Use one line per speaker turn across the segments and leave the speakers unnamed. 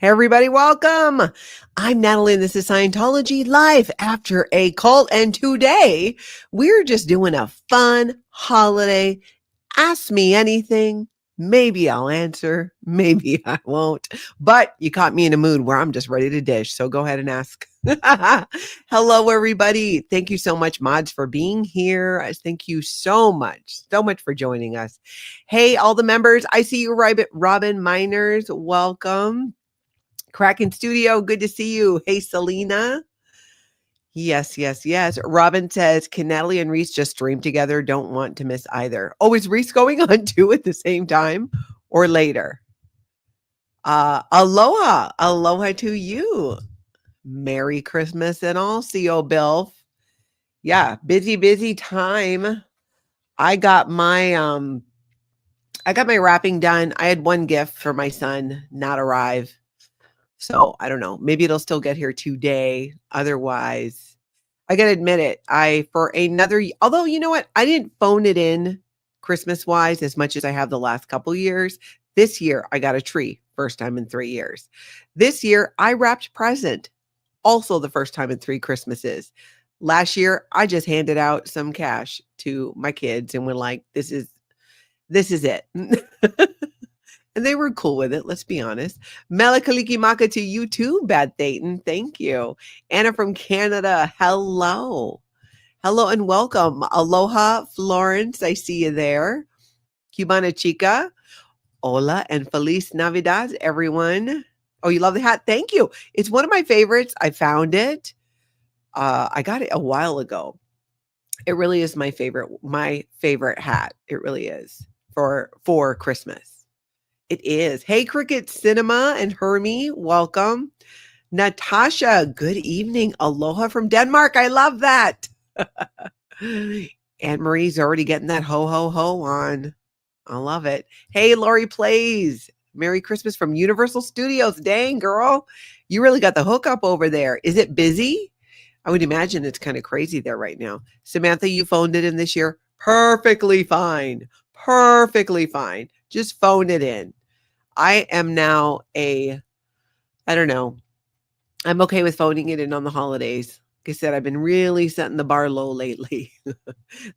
Hey, everybody, welcome. I'm Natalie, and this is Scientology Live After a Cult. And today, we're just doing a fun holiday. Ask me anything. Maybe I'll answer. Maybe I won't. But you caught me in a mood where I'm just ready to dish. So go ahead and ask. Hello, everybody. Thank you so much, mods, for being here. Thank you so much for joining us. Hey, all the members. I see you, Robin Miners. Welcome. Kraken Studio, good to see you. Hey, Selena. Yes. Robin says, can Natalie and Reese just stream together? Don't want to miss either. Oh, is Reese going on too at the same time or later? Aloha to you. Merry Christmas and all, CO Bill. Yeah, busy time. I got my wrapping done. I had one gift for my son not arrive. So I don't know. Maybe it'll still get here today. Otherwise, I gotta admit it. Although you know what? I didn't phone it in Christmas wise as much as I have the last couple years. This year, I got a tree. First time in 3 years. This year, I wrapped present. Also the first time in 3 Christmases. Last year, I just handed out some cash to my kids and were like, this is it. And they were cool with it, let's be honest. Melakaliki Maka to you too, Bad Dayton. Thank you. Anna from Canada, hello. Hello and welcome. Aloha, Florence, I see you there. Cubana Chica, hola and Feliz Navidad, everyone. Oh, you love the hat? Thank you. It's one of my favorites. I found it. I got it a while ago. It really is my favorite hat. It really is for Christmas. It is. Hey, Cricket Cinema and Hermie, welcome. Natasha, good evening. Aloha from Denmark. I love that. Aunt Marie's already getting that ho, ho, ho on. I love it. Hey, Lori Plays. Merry Christmas from Universal Studios. Dang, girl. You really got the hookup over there. Is it busy? I would imagine it's kind of crazy there right now. Samantha, you phoned it in this year. Perfectly fine. Just phone it in. I am now I don't know. I'm okay with phoning it in on the holidays. Like I said, I've been really setting the bar low lately.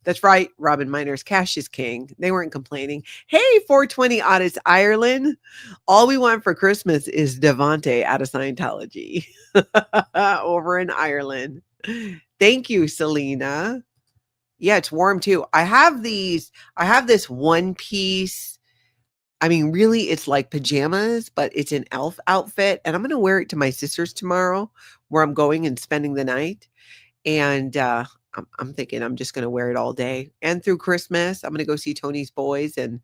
That's right, Robin Miners. Cash is king. They weren't complaining. Hey, 420 Audits Ireland. All we want for Christmas is Devante out of Scientology over in Ireland. Thank you, Selena. Yeah, it's warm too. I have this one piece. I mean, really, it's like pajamas, but it's an elf outfit. And I'm going to wear it to my sister's tomorrow where I'm going and spending the night. And I'm thinking I'm just going to wear it all day. And through Christmas, I'm going to go see Tony's boys and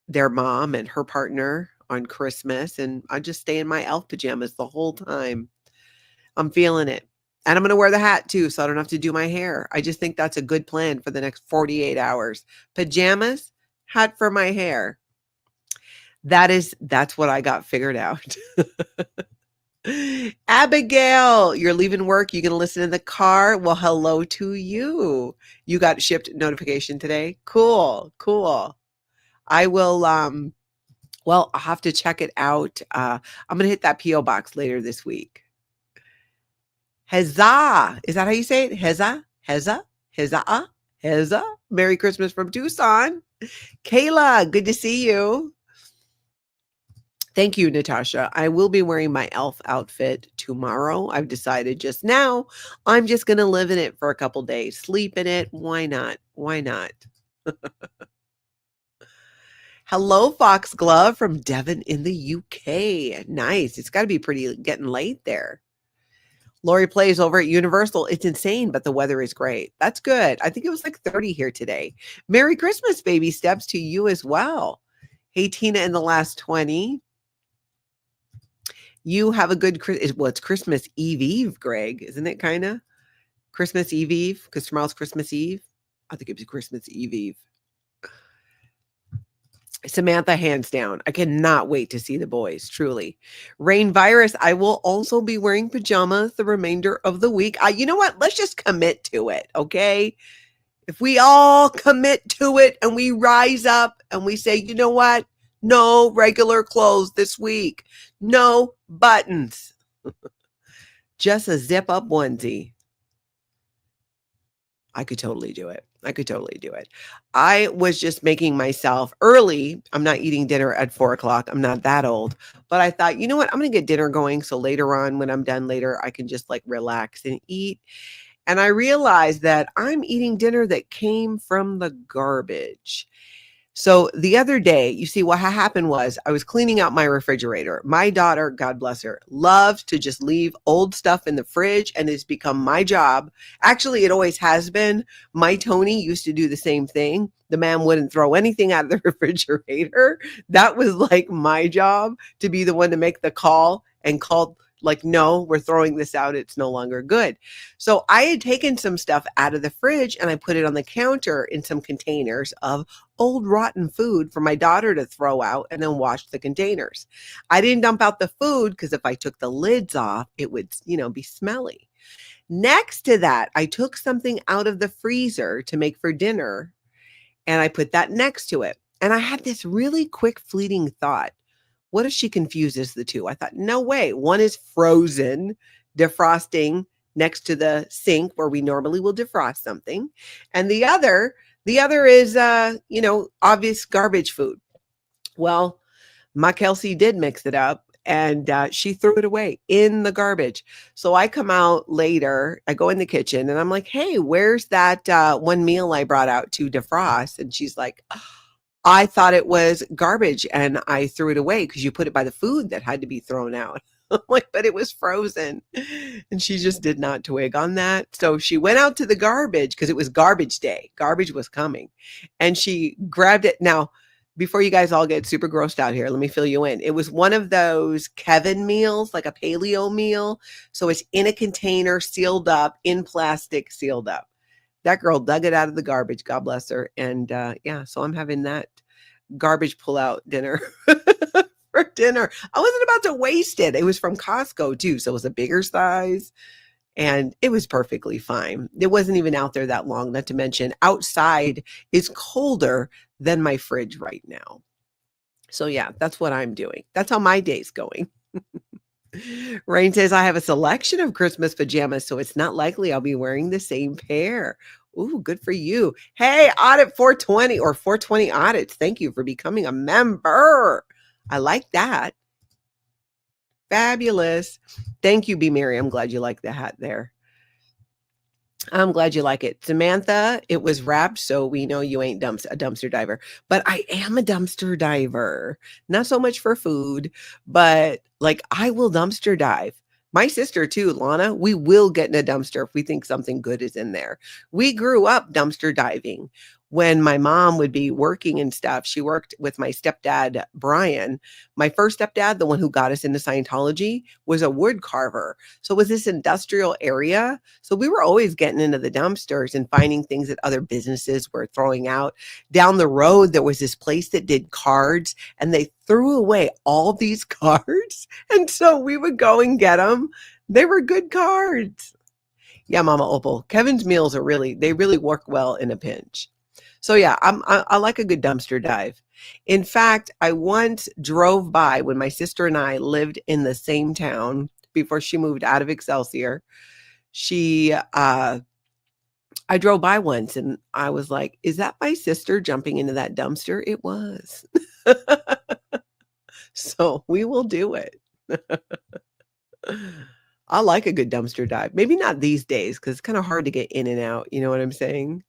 their mom and her partner on Christmas. And I just stay in my elf pajamas the whole time. I'm feeling it. And I'm going to wear the hat too, so I don't have to do my hair. I just think that's a good plan for the next 48 hours. Pajamas. Hat for my hair. That's what I got figured out. Abigail, you're leaving work. You going to listen in the car? Well, hello to you. You got shipped notification today. Cool. I will, I'll have to check it out. I'm going to hit that P.O. box later this week. Huzzah. Is that how you say it? Huzzah. Merry Christmas from Tucson. Kayla, good to see you. Thank you, Natasha. I will be wearing my elf outfit tomorrow. I've decided just now I'm just going to live in it for a couple days. Sleep in it. Why not? Hello, Foxglove from Devon in the UK. Nice. It's got to be pretty getting late there. Lori Plays over at Universal. It's insane, but the weather is great. That's good. I think it was like 30 here today. Merry Christmas, baby steps to you as well. Hey, Tina in the last 20. You have a good, it's Christmas Eve, Greg, isn't it kind of? Christmas Eve, because tomorrow's Christmas Eve. I think it was Christmas Eve. Samantha, hands down. I cannot wait to see the boys, truly. Rain Virus, I will also be wearing pajamas the remainder of the week. You know what? Let's just commit to it, okay? If we all commit to it and we rise up and we say, you know what? No regular clothes this week. No buttons. Just a zip up onesie. I could totally do it. I could totally do it. I was just making myself early. I'm not eating dinner at 4 o'clock. I'm not that old. But I thought, you know what? I'm going to get dinner going. So later on, when I'm done later, I can just like relax and eat. And I realized that I'm eating dinner that came from the garbage. So the other day, you see, what happened was I was cleaning out my refrigerator. My daughter, God bless her, loves to just leave old stuff in the fridge, and it's become my job. Actually, it always has been. My Tony used to do the same thing. The man wouldn't throw anything out of the refrigerator. That was like my job, to be the one to make the call and call like, no, we're throwing this out. It's no longer good. So I had taken some stuff out of the fridge and I put it on the counter in some containers of old rotten food for my daughter to throw out, and then wash the containers. I didn't dump out the food because if I took the lids off, it would, be smelly. Next to that, I took something out of the freezer to make for dinner, and I put that next to it. And I had this really quick fleeting thought. What if she confuses the two? I thought, no way. One is frozen, defrosting next to the sink where we normally will defrost something. And the other is, obvious garbage food. Well, my Kelsey did mix it up, and she threw it away in the garbage. So I come out later, I go in the kitchen and I'm like, hey, where's that one meal I brought out to defrost? And she's like, I thought it was garbage and I threw it away because you put it by the food that had to be thrown out. I'm like, but it was frozen. And she just did not twig on that. So she went out to the garbage because it was garbage day. Garbage was coming. And she grabbed it. Now, before you guys all get super grossed out here, let me fill you in. It was one of those Kevin meals, like a paleo meal. So it's in a container, sealed up, in plastic, sealed up. That girl dug it out of the garbage. God bless her. And so I'm having that garbage pull out dinner for dinner. I wasn't about to waste it. It was from Costco too. So it was a bigger size and it was perfectly fine. It wasn't even out there that long. Not to mention outside is colder than my fridge right now. So yeah, that's what I'm doing. That's how my day's going. Rain says, I have a selection of Christmas pajamas, so it's not likely I'll be wearing the same pair. Ooh, good for you. Hey, Audit 420 or 420 Audits. Thank you for becoming a member. I like that. Fabulous. Thank you, B. Mary. I'm glad you like the hat there. I'm glad you like it. Samantha, it was wrapped, so we know you ain't a dumpster diver. But I am a dumpster diver. Not so much for food, but like I will dumpster dive. My sister too, Lana, we will get in a dumpster if we think something good is in there. We grew up dumpster diving. When my mom would be working and stuff, she worked with my stepdad, Brian. My first stepdad, the one who got us into Scientology, was a wood carver. So it was this industrial area. So we were always getting into the dumpsters and finding things that other businesses were throwing out. Down the road, there was this place that did cards, and they threw away all these cards. And so we would go and get them. They were good cards. Yeah, Mama Opal. Kevin's meals are they really work well in a pinch. So yeah, I like a good dumpster dive. In fact, I once drove by when my sister and I lived in the same town before she moved out of Excelsior. I drove by once and I was like, is that my sister jumping into that dumpster? It was. So we will do it. I like a good dumpster dive. Maybe not these days because it's kind of hard to get in and out. You know what I'm saying?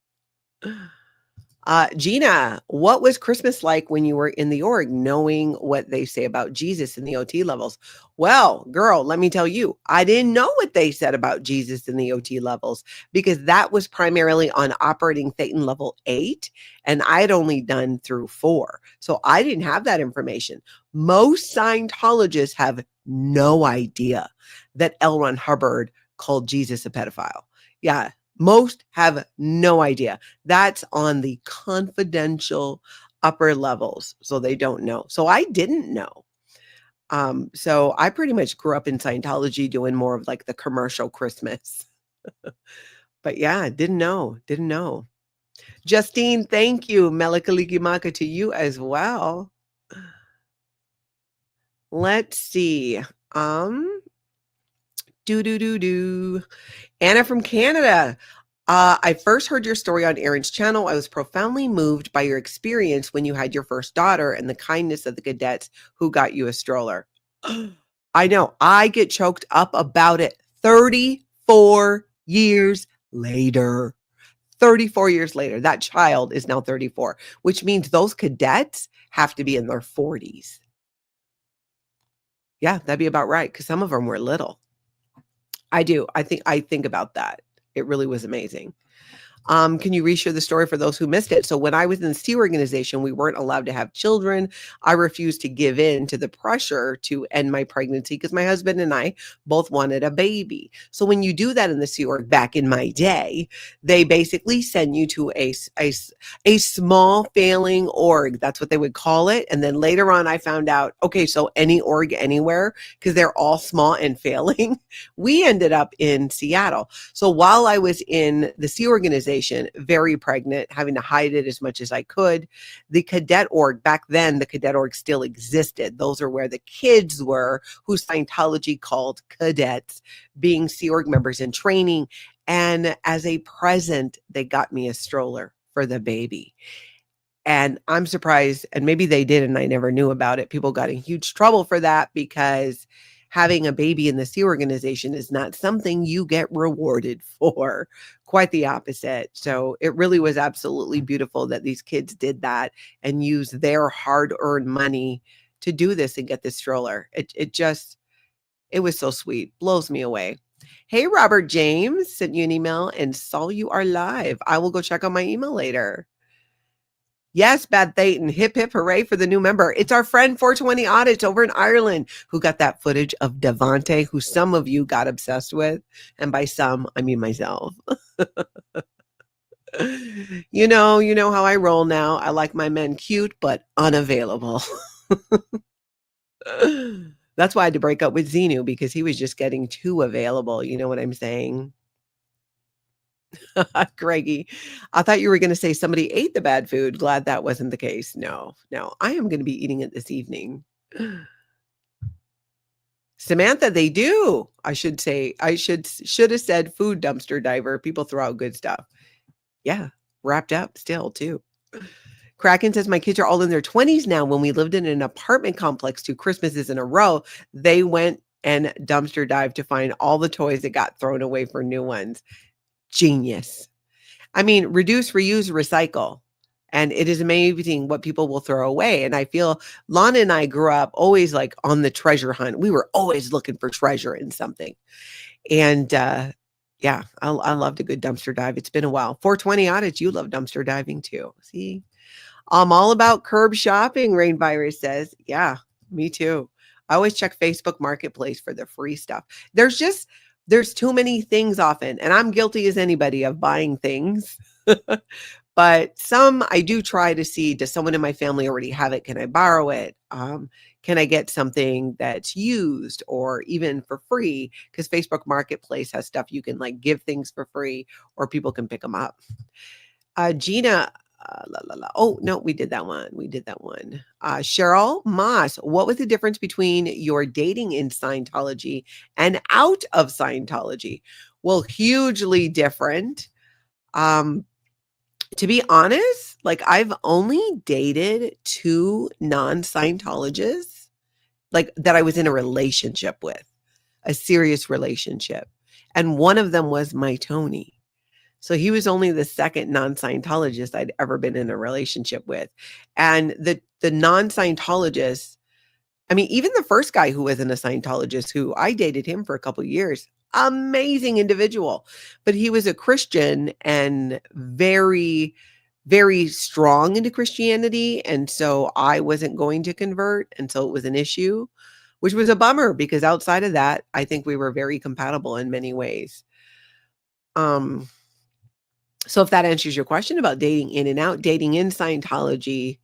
Gina, what was Christmas like when you were in the org, knowing what they say about Jesus in the OT levels? Well, girl, let me tell you, I didn't know what they said about Jesus in the OT levels because that was primarily on operating Thetan level 8, and I had only done through 4. So I didn't have that information. Most Scientologists have no idea that L. Ron Hubbard called Jesus a pedophile. Yeah. Most have no idea. That's on the confidential upper levels. So they don't know. So I didn't know. So I pretty much grew up in Scientology doing more of like the commercial Christmas. But yeah, didn't know. Justine, thank you. Melikalikimaka to you as well. Let's see. Anna from Canada. I first heard your story on Aaron's channel. I was profoundly moved by your experience when you had your first daughter and the kindness of the cadets who got you a stroller. I know. I get choked up about it 34 years later. 34 years later. That child is now 34, which means those cadets have to be in their 40s. Yeah, that'd be about right, because some of them were little. I do. I think about that. It really was amazing. Can you reshare the story for those who missed it? So when I was in the SEA organization, we weren't allowed to have children. I refused to give in to the pressure to end my pregnancy because my husband and I both wanted a baby. So when you do that in the SEA org back in my day, they basically send you to a small failing org. That's what they would call it. And then later on, I found out, okay, so any org anywhere, because they're all small and failing. We ended up in Seattle. So while I was in the SEA organization, very pregnant, having to hide it as much as I could, the cadet org, back then, the cadet org still existed. Those are where the kids were, who Scientology called cadets, being SEA org members in training. And as a present, they got me a stroller for the baby. And I'm surprised, and maybe they did and I never knew about it. People got in huge trouble for that because having a baby in the SEA organization is not something you get rewarded for. Quite the opposite. So it really was absolutely beautiful that these kids did that and used their hard-earned money to do this and get this stroller. It was so sweet. Blows me away. Hey, Robert James, sent you an email and saw you are live. I will go check on my email later. Yes, Bad Thayton, hip hip hooray for the new member. It's our friend 420 Audits over in Ireland who got that footage of Devante, who some of you got obsessed with. And by some, I mean myself. You know how I roll now. I like my men cute, but unavailable. That's why I had to break up with Xenu, because he was just getting too available. You know what I'm saying? Greggy, I thought you were going to say somebody ate the bad food. Glad that wasn't the case. No, I am going to be eating it this evening. Samantha, they do. I should have said food dumpster diver. People throw out good stuff. Yeah, wrapped up still too. Kraken says, my kids are all in their 20s now. When we lived in an apartment complex 2 Christmases in a row, they went and dumpster dived to find all the toys that got thrown away for new ones. Genius. I mean, reduce, reuse, recycle. And it is amazing what people will throw away. And I feel Lana and I grew up always like on the treasure hunt. We were always looking for treasure in something. And yeah, I loved a good dumpster dive. It's been a while. 420 Audits, you love dumpster diving too. See, I'm all about curb shopping, Rain Virus says. Yeah, me too. I always check Facebook Marketplace for the free stuff. There's too many things often, and I'm guilty as anybody of buying things. But some I do try to see, does someone in my family already have it? Can I borrow it? Can I get something that's used or even for free? Because Facebook Marketplace has stuff you can like give things for free or people can pick them up. Gina, oh, no, we did that one. Cheryl Moss, what was the difference between your dating in Scientology and out of Scientology? Well, hugely different. To be honest, like I've only dated 2 non-Scientologists, like that I was in a relationship with, a serious relationship. And one of them was my Tony. So he was only the second non-Scientologist I'd ever been in a relationship with. And the non-Scientologists, I mean, even the first guy who wasn't a Scientologist, who I dated him for a couple of years, amazing individual, but he was a Christian and very, very strong into Christianity. And so I wasn't going to convert. And so it was an issue, which was a bummer because outside of that, I think we were very compatible in many ways. So if that answers your question about dating in and out, dating in Scientology,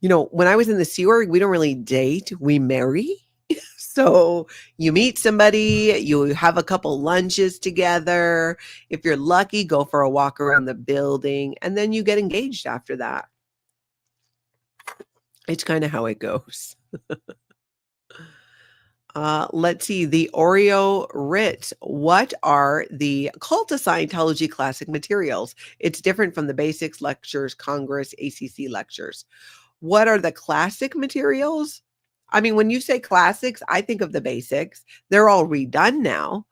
when I was in the Sea Org, we don't really date, we marry. So you meet somebody, you have a couple lunches together. If you're lucky, go for a walk around the building, and then you get engaged after that. It's kind of how it goes. Let's see. The Oreo Ritz. What are the Cult of Scientology classic materials? It's different from the basics lectures, Congress, ACC lectures. What are the classic materials? I mean, when you say classics, I think of the basics. They're all redone now,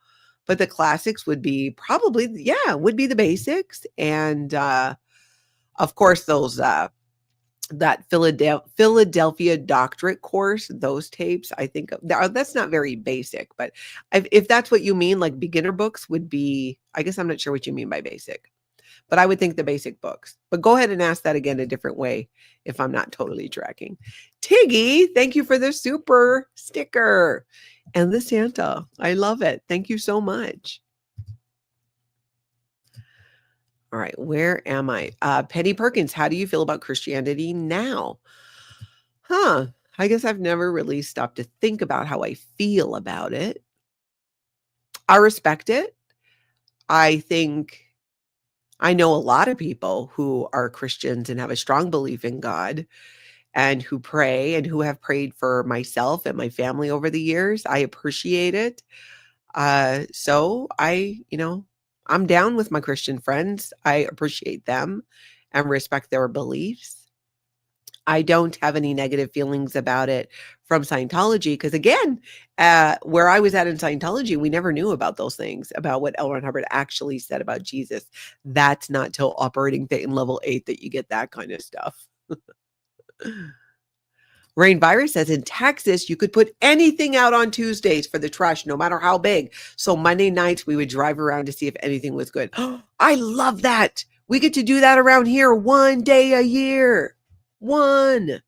but the classics would be probably, would be the basics. And of course, those that Philadelphia doctorate course, those tapes, I think that's not very basic, but if that's what you mean, like beginner books would be, I guess I'm not sure what you mean by basic, but I would think the basic books. But go ahead and ask that again a different way if I'm not totally tracking. Tiggy, thank you for the super sticker and the Santa. I love it. Thank you so much. All right, where am I? Penny Perkins, how do you feel about Christianity now? I guess I've never really stopped to think about how I feel about it. I respect it. I think I know a lot of people who are Christians and have a strong belief in God and who pray and who have prayed for myself and my family over the years. I appreciate it. So I'm down with my Christian friends. I appreciate them and respect their beliefs. I don't have any negative feelings about it from Scientology because, again, where I was at in Scientology, we never knew about those things, about what L. Ron Hubbard actually said about Jesus. That's not till operating in level 8 that you get that kind of stuff. Rain Virus says in Texas, you could put anything out on Tuesdays for the trash, no matter how big. So Monday nights, we would drive around to see if anything was good. I love that. We get to do that around here 1 day a year. One.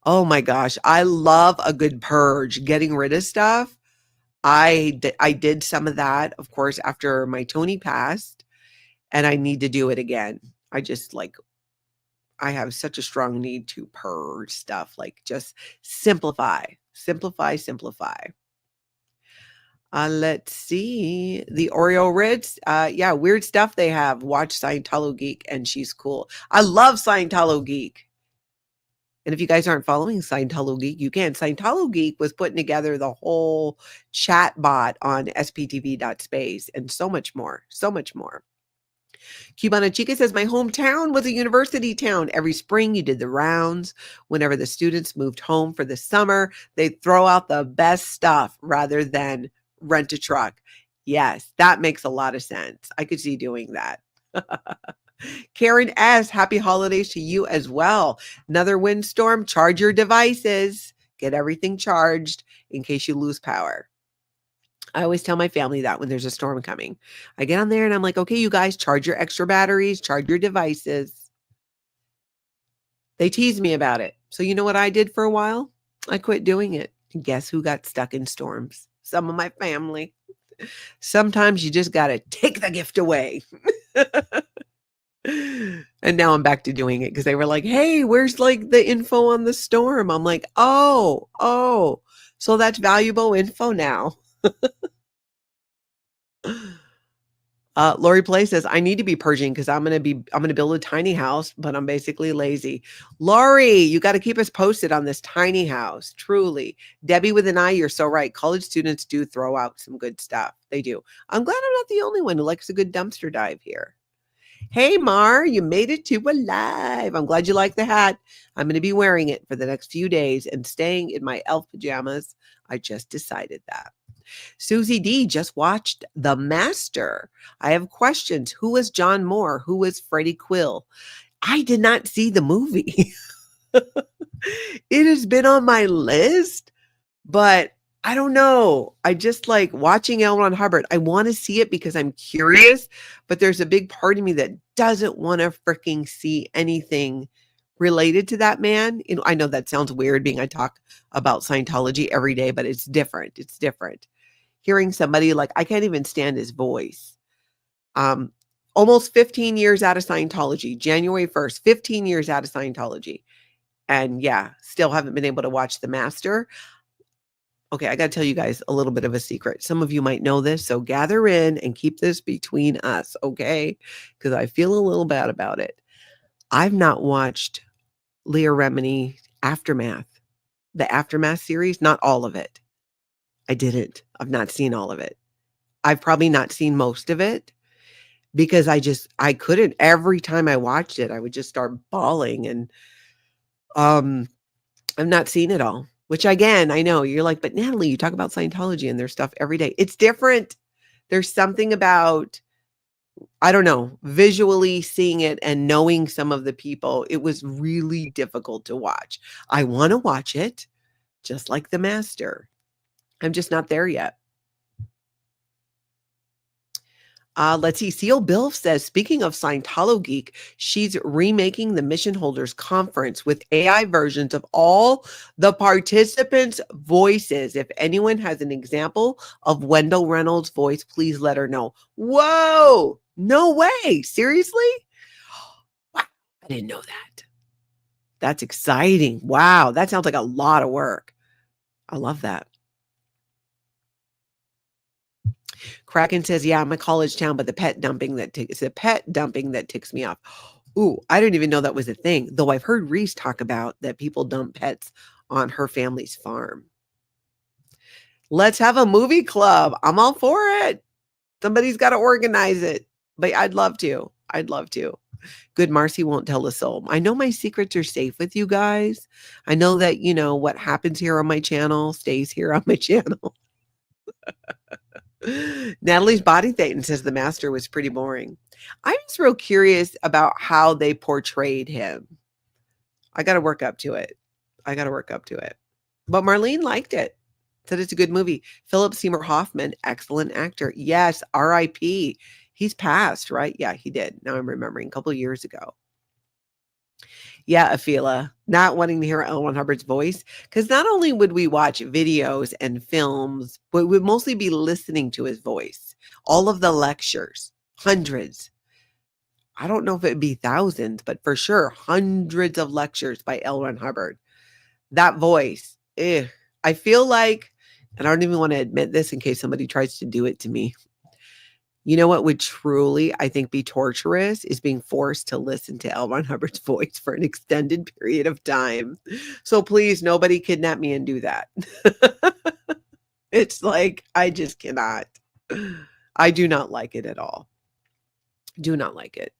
Oh my gosh. I love a good purge, getting rid of stuff. I did some of that, of course, after my Tony passed, and I need to do it again. I have such a strong need to purge stuff, like just simplify. Let's see. The Oreo Ritz. Weird stuff they have. Watch Scientology Geek, and she's cool. I love Scientology Geek. And if you guys aren't following Scientology Geek, you can. Scientology Geek was putting together the whole chat bot on SPTV.SPACE and so much more. Cubana Chica says, my hometown was a university town. Every spring you did the rounds. Whenever the students moved home for the summer, they'd throw out the best stuff rather than rent a truck. Yes, that makes a lot of sense. I could see doing that. Karen S., happy holidays to you as well. Another windstorm, charge your devices. Get everything charged in case you lose power. I always tell my family that when there's a storm coming. I get on there and I'm like, okay, you guys, charge your extra batteries, charge your devices. They tease me about it. So you know what I did for a while? I quit doing it. And guess who got stuck in storms? Some of my family. Sometimes you just got to take the gift away. And now I'm back to doing it because they were like, hey, where's like the info on the storm? I'm like, oh, so that's valuable info now. Lori Play says, I need to be purging because I'm going to build a tiny house, but I'm basically lazy. Lori, you got to keep us posted on this tiny house. Truly. Debbie with an eye, you're so right. College students do throw out some good stuff. They do. I'm glad I'm not the only one who likes a good dumpster dive here. Hey, Mar, you made it to a live. I'm glad you like the hat. I'm going to be wearing it for the next few days and staying in my elf pajamas. I just decided that. Susie D just watched The Master. I have questions. Who was John Moore? Who was Freddie Quill? I did not see the movie. It has been on my list, but I don't know. I just like watching L. Ron Hubbard. I want to see it because I'm curious, but there's a big part of me that doesn't want to freaking see anything related to that man. You know, I know that sounds weird being I talk about Scientology every day, but it's different. It's different. Hearing somebody like, I can't even stand his voice. Almost 15 years out of Scientology, January 1st, 15 years out of Scientology. And yeah, still haven't been able to watch The Master. Okay, I got to tell you guys a little bit of a secret. Some of you might know this, so gather in and keep this between us, okay? Because I feel a little bad about it. I've not watched Leah Remini Aftermath, the Aftermath series, not all of it. I didn't. I've not seen all of it. I've probably not seen most of it because I couldn't. Every time I watched it, I would just start bawling, and um I've not seen it all, which again, I know you're like, but Natalie, you talk about Scientology and their stuff every day. It's different. There's something about, I don't know, visually seeing it and knowing some of the people. It was really difficult to watch. I want to watch it just like the master. I'm just not there yet. Let's see. Seal Bill says, speaking of Scientology, she's remaking the Mission Holders Conference with AI versions of all the participants' voices. If anyone has an example of Wendell Reynolds' voice, please let her know. Whoa! No way. Seriously? Wow. I didn't know that. That's exciting. Wow. That sounds like a lot of work. I love that. Kraken says, yeah, I'm a college town, but the pet dumping that ticks me off. Ooh, I didn't even know that was a thing, though I've heard Reese talk about that people dump pets on her family's farm. Let's have a movie club. I'm all for it. Somebody's got to organize it, but I'd love to. I'd love to. Good Marcy won't tell a soul. I know my secrets are safe with you guys. I know that, what happens here on my channel stays here on my channel. Natalie's Body Thetan says the master was pretty boring. I was real curious about how they portrayed him. I got to work up to it. But Marlene liked it. Said it's a good movie. Philip Seymour Hoffman, excellent actor. Yes, R.I.P. He's passed, right? Yeah, he did. Now I'm remembering a couple of years ago. Yeah, Afila, not wanting to hear L. Ron Hubbard's voice, because not only would we watch videos and films, but we'd mostly be listening to his voice. All of the lectures, hundreds. I don't know if it'd be thousands, but for sure, hundreds of lectures by L. Ron Hubbard. That voice, I feel like, and I don't even want to admit this in case somebody tries to do it to me. You know what would truly, I think, be torturous is being forced to listen to L. Ron Hubbard's voice for an extended period of time. So please, nobody kidnap me and do that. It's like, I just cannot. I do not like it at all. Do not like it.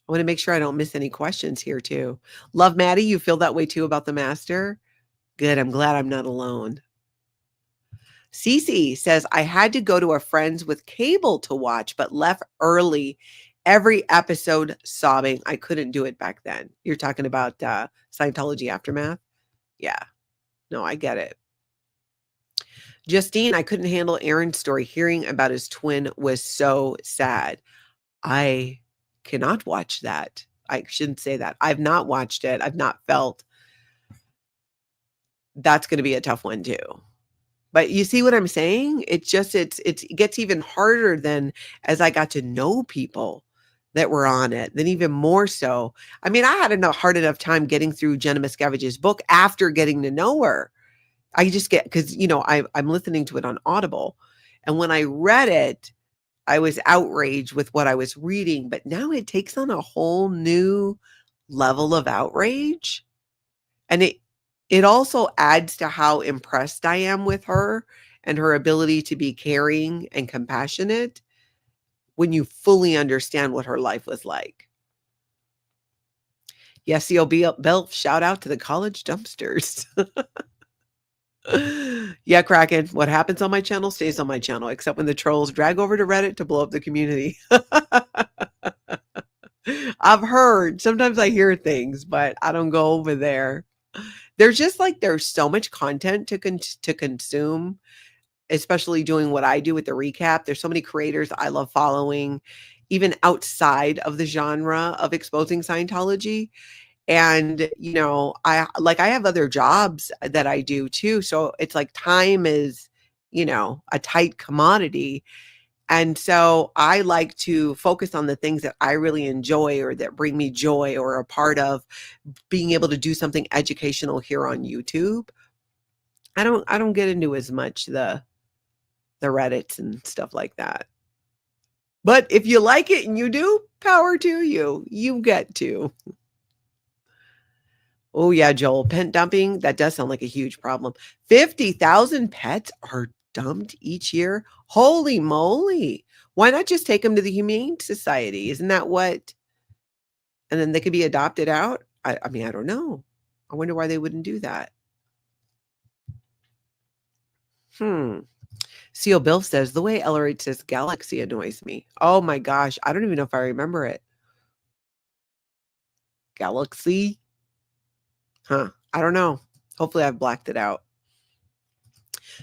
I want to make sure I don't miss any questions here too. Love Maddie, you feel that way too about the master? Good, I'm glad I'm not alone. Cece says, I had to go to a friend's with cable to watch, but left early. Every episode sobbing. I couldn't do it back then. You're talking about Scientology Aftermath? Yeah. No, I get it. Justine, I couldn't handle Aaron's story. Hearing about his twin was so sad. I cannot watch that. I shouldn't say that. I've not watched it. I've not felt. That's going to be a tough one too. But you see what I'm saying? It gets even harder than as I got to know people that were on it, then even more so. I mean, I had a hard enough time getting through Jenna Miscavige's book after getting to know her. I just because, I'm listening to it on Audible. And when I read it, I was outraged with what I was reading. But now it takes on a whole new level of outrage. And it also adds to how impressed I am with her and her ability to be caring and compassionate when you fully understand what her life was like. Yes, Bell, shout out to the college dumpsters. Yeah, Kraken, what happens on my channel stays on my channel, except when the trolls drag over to Reddit to blow up the community. I've heard, sometimes I hear things, but I don't go over there. There's so much content to consume, especially doing what I do with the recap. There's so many creators I love following, even outside of the genre of exposing Scientology. And, I have other jobs that I do too. So it's like time is, a tight commodity. And so I like to focus on the things that I really enjoy or that bring me joy or are a part of being able to do something educational here on YouTube. I don't get into as much the Reddits and stuff like that. But if you like it and you do, power to you. You get to. Oh, yeah, Joel, pet dumping, that does sound like a huge problem. 50,000 pets are dumped each year? Holy moly. Why not just take them to the Humane Society? Isn't that what and then they could be adopted out? I mean, I don't know. I wonder why they wouldn't do that. Hmm. CO Bill says, the way LRH says galaxy annoys me. Oh my gosh. I don't even know if I remember it. Galaxy? Huh. I don't know. Hopefully I've blacked it out.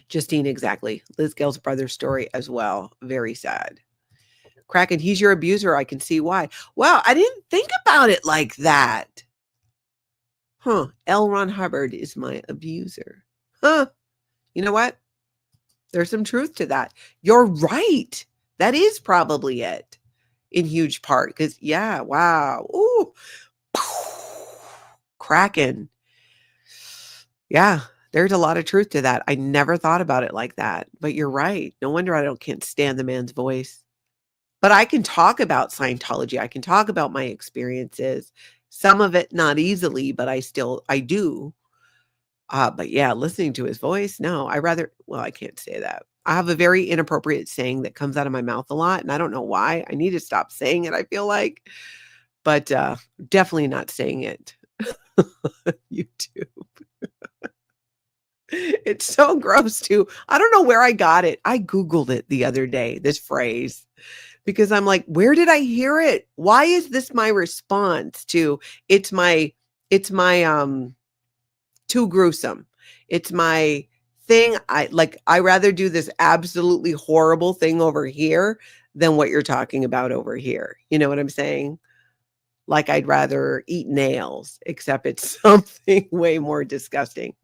Justine, exactly. Liz Gale's brother's story as well. Very sad. Kraken, he's your abuser. I can see why. Wow, I didn't think about it like that. Huh. L. Ron Hubbard is my abuser. Huh. You know what? There's some truth to that. You're right. That is probably it in huge part. Because, yeah, wow. Ooh. Kraken. Yeah, there's a lot of truth to that. I never thought about it like that. But you're right. No wonder can't stand the man's voice. But I can talk about Scientology. I can talk about my experiences. Some of it not easily, but I do. But yeah, listening to his voice, no, I can't say that. I have a very inappropriate saying that comes out of my mouth a lot, and I don't know why. I need to stop saying it, I feel like. But definitely not saying it. YouTube. It's so gross too. I don't know where I got it. I Googled it the other day, this phrase, because I'm like, where did I hear it? Why is this my response to it's my too gruesome. It's my thing. I rather do this absolutely horrible thing over here than what you're talking about over here. You know what I'm saying? Like I'd rather eat nails, except it's something way more disgusting.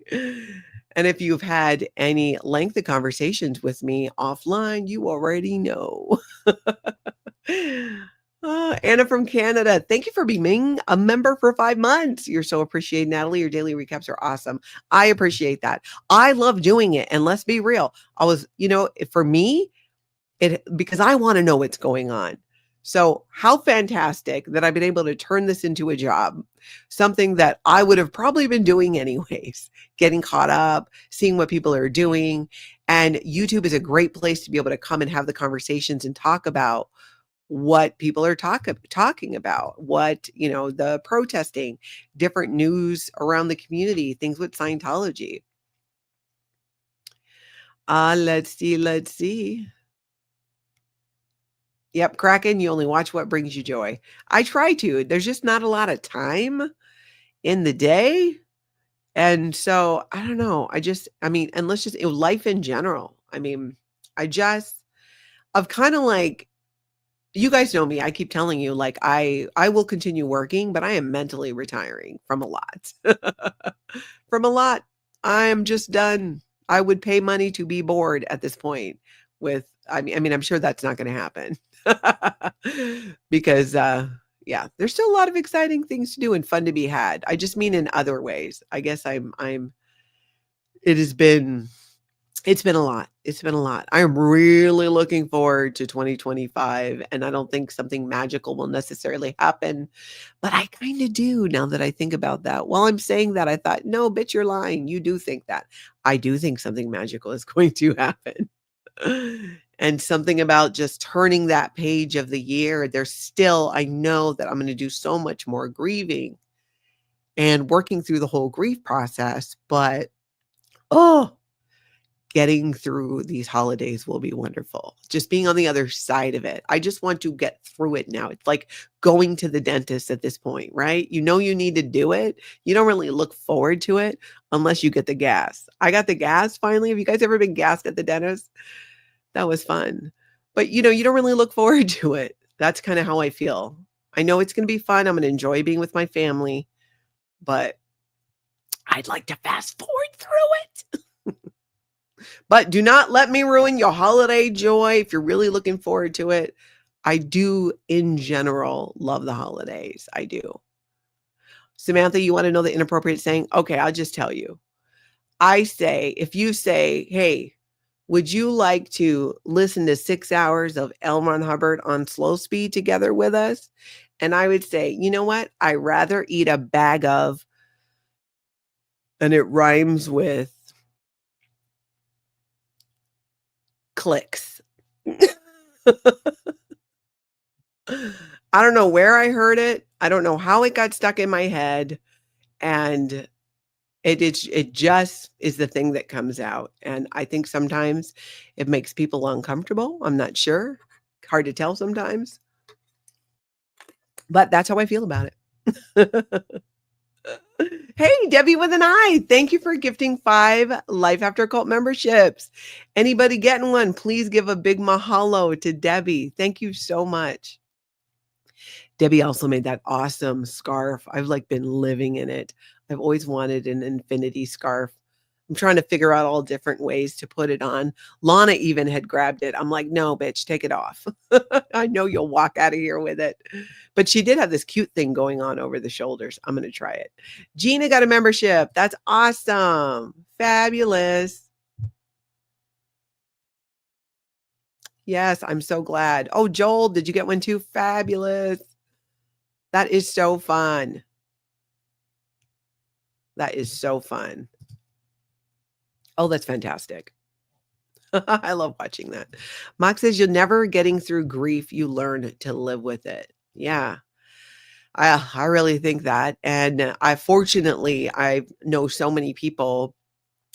And if you've had any lengthy conversations with me offline, you already know. Anna from Canada, thank you for being a member for 5 months. You're so appreciated, Natalie. Your daily recaps are awesome. I appreciate that. I love doing it. And let's be real. For me, because I want to know what's going on. So how fantastic that I've been able to turn this into a job, something that I would have probably been doing anyways, getting caught up, seeing what people are doing. And YouTube is a great place to be able to come and have the conversations and talk about what people are talking about, the protesting, different news around the community, things with Scientology. Let's see. Yep, Kraken, you only watch what brings you joy. I try to. There's just not a lot of time in the day. And so, I don't know. And let's just life in general. I've kind of like, you guys know me. I keep telling you, like, I will continue working, but I am mentally retiring from a lot. From a lot. I'm just done. I would pay money to be bored at this point I'm sure that's not going to happen. Because yeah, there's still a lot of exciting things to do and fun to be had. I just mean in other ways. I guess it's been a lot. It's been a lot. I'm really looking forward to 2025, and I don't think something magical will necessarily happen, but I kind of do now that I think about that. While I'm saying that, I thought, no, bitch, you're lying. You do think that. I do think something magical is going to happen. And something about just turning that page of the year, I know that I'm going to do so much more grieving and working through the whole grief process, but getting through these holidays will be wonderful. Just being on the other side of it. I just want to get through it now. It's like going to the dentist at this point, right? You know you need to do it. You don't really look forward to it unless you get the gas. I got the gas finally. Have you guys ever been gassed at the dentist? That was fun. But you don't really look forward to it. That's kind of how I feel. I know it's going to be fun. I'm going to enjoy being with my family, but I'd like to fast forward through it. But do not let me ruin your holiday joy if you're really looking forward to it. I do, in general, love the holidays. I do. Samantha, you want to know the inappropriate saying? Okay, I'll just tell you. If you say, hey, would you like to listen to 6 hours of L. Ron Hubbard on slow speed together with us? And I would say, you know what? I'd rather eat a bag of and it rhymes with clicks. I don't know where I heard it. I don't know how it got stuck in my head, and it just is the thing that comes out, and I think sometimes it makes people uncomfortable. I'm not sure. Hard to tell sometimes, but that's how I feel about it. Hey, Debbie with an I. Thank you for gifting 5 Life After Cult memberships. Anybody getting one, please give a big mahalo to Debbie. Thank you so much. Debbie also made that awesome scarf. I've like been living in it. I've always wanted an infinity scarf. I'm trying to figure out all different ways to put it on. Lana even had grabbed it. I'm like, no, bitch, take it off. I know you'll walk out of here with it. But she did have this cute thing going on over the shoulders. I'm going to try it. Gina got a membership. That's awesome. Fabulous. Yes, I'm so glad. Oh, Joel, did you get one too? Fabulous. That is so fun. That is so fun. Oh, that's fantastic. I love watching that. Mock says, you're never getting through grief. You learn to live with it. Yeah, I really think that. And I know so many people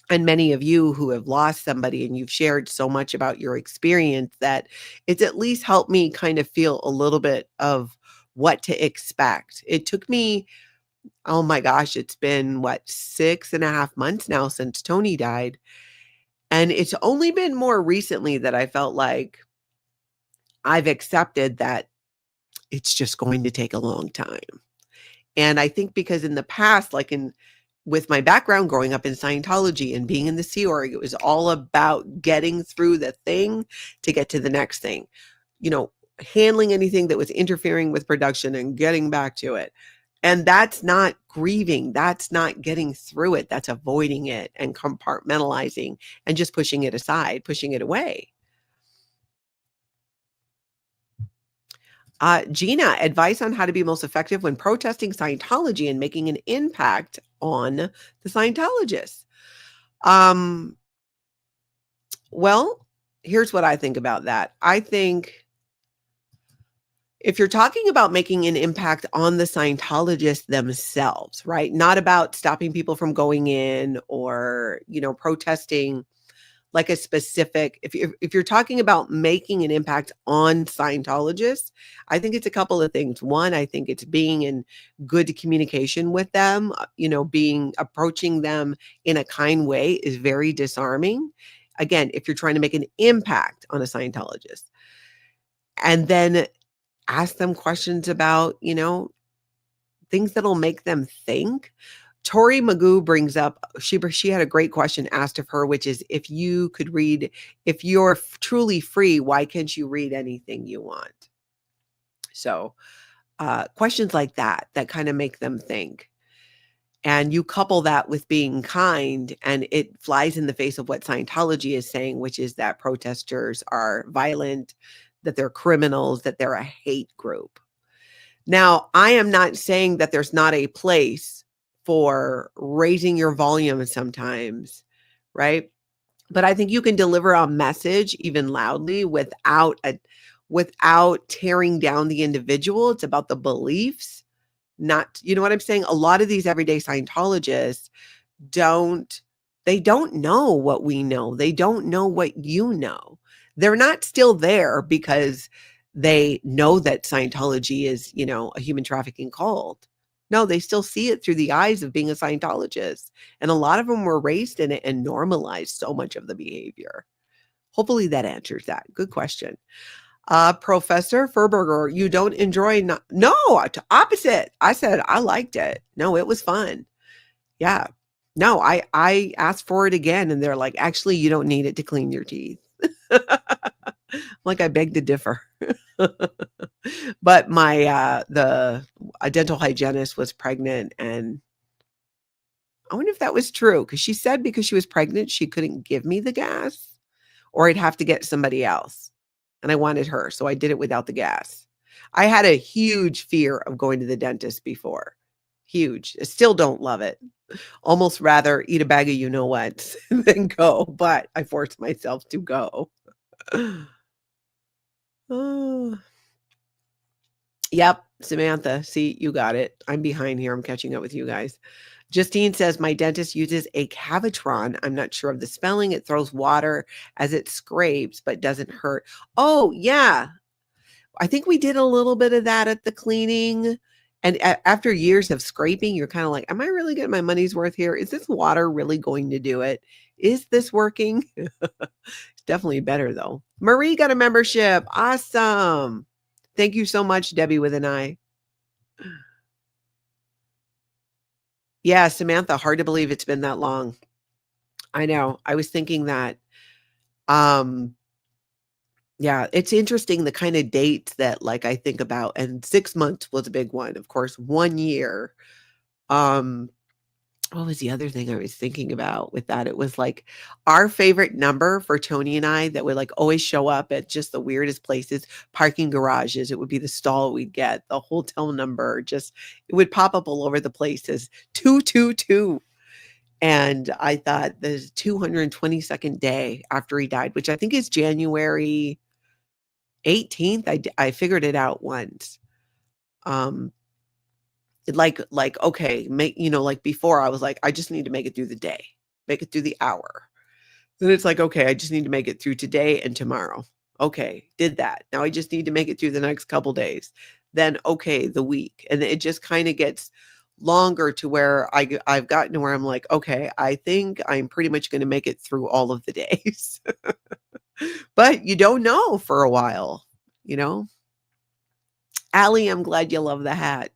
and many of you who have lost somebody, and you've shared so much about your experience that it's at least helped me kind of feel a little bit of what to expect. It took me, oh my gosh, it's been what, 6.5 months now since Tony died. And it's only been more recently that I felt like I've accepted that it's just going to take a long time. And I think because in the past, with my background growing up in Scientology and being in the Sea Org, it was all about getting through the thing to get to the next thing. Handling anything that was interfering with production and getting back to it. And that's not grieving. That's not getting through it. That's avoiding it and compartmentalizing and just pushing it aside, pushing it away. Gina, advice on how to be most effective when protesting Scientology and making an impact on the Scientologists. Well, here's what I think about that. I think if you're talking about making an impact on the Scientologists themselves, right? Not about stopping people from going in or, protesting like a specific, if you're talking about making an impact on Scientologists, I think it's a couple of things. One, I think it's being in good communication with them, approaching them in a kind way is very disarming. Again, if you're trying to make an impact on a Scientologist, and then ask them questions about, things that'll make them think. Tori Magoo brings up, she had a great question asked of her, which is, if you're truly free, why can't you read anything you want? So questions like that kind of make them think. And you couple that with being kind, and it flies in the face of what Scientology is saying, which is that protesters are violent, that they're criminals, that they're a hate group. Now, I am not saying that there's not a place for raising your volume sometimes, right? But I think you can deliver a message even loudly without tearing down the individual. It's about the beliefs, not, you know what I'm saying? A lot of these everyday Scientologists don't know what we know. They don't know what you know. They're not still there because they know that Scientology is, a human trafficking cult. No, they still see it through the eyes of being a Scientologist. And a lot of them were raised in it and normalized so much of the behavior. Hopefully that answers that. Good question. Professor Furberger, you don't enjoy, no, opposite. I said I liked it. No, it was fun. Yeah. No, I asked for it again, and they're like, actually, you don't need it to clean your teeth. Like, I beg to differ. But my a dental hygienist was pregnant, and I wonder if that was true, because she said because she was pregnant, she couldn't give me the gas, or I'd have to get somebody else. And I wanted her, so I did it without the gas. I had a huge fear of going to the dentist before. Huge. I still don't love it. Almost rather eat a bag of you-know-what than go, but I forced myself to go. Uh, Yep, Samantha, see, you got it. I'm behind here, I'm catching up with you guys. Justine says, "My dentist uses a Cavitron. I'm not sure of the spelling. It throws water as it scrapes, but doesn't hurt." Oh, yeah. I think we did a little bit of that at the cleaning, and after years of scraping, you're kinda like, "Am I really getting my money's worth here? Is this water really going to do it? Is this working?" It's definitely better, though. Marie got a membership. Awesome. Thank you so much, Debbie with an I. Yeah, Samantha, hard to believe it's been that long. I know. I was thinking that. Um, yeah, it's interesting the kind of dates that like I think about, and 6 months was a big one. Of course, 1 year. Um, what was the other thing I was thinking about with that? It was like our favorite number for Tony and I that would like always show up at just the weirdest places, parking garages. It would be the stall we'd get, the hotel number, just it would pop up all over the places. 222. And I thought the 222nd day after he died, which I think is January 18th. I figured it out once. Um, okay, like before I was like, I just need to make it through the day, make it through the hour. Then it's like, okay, I just need to make it through today and tomorrow. Okay, did that. Now I just need to make it through the next couple days. Then okay, the week. And it just kind of gets longer to where I've gotten to where I'm like, okay, I think I'm pretty much going to make it through all of the days. But you don't know for a while, you know? Allie, I'm glad you love the hat.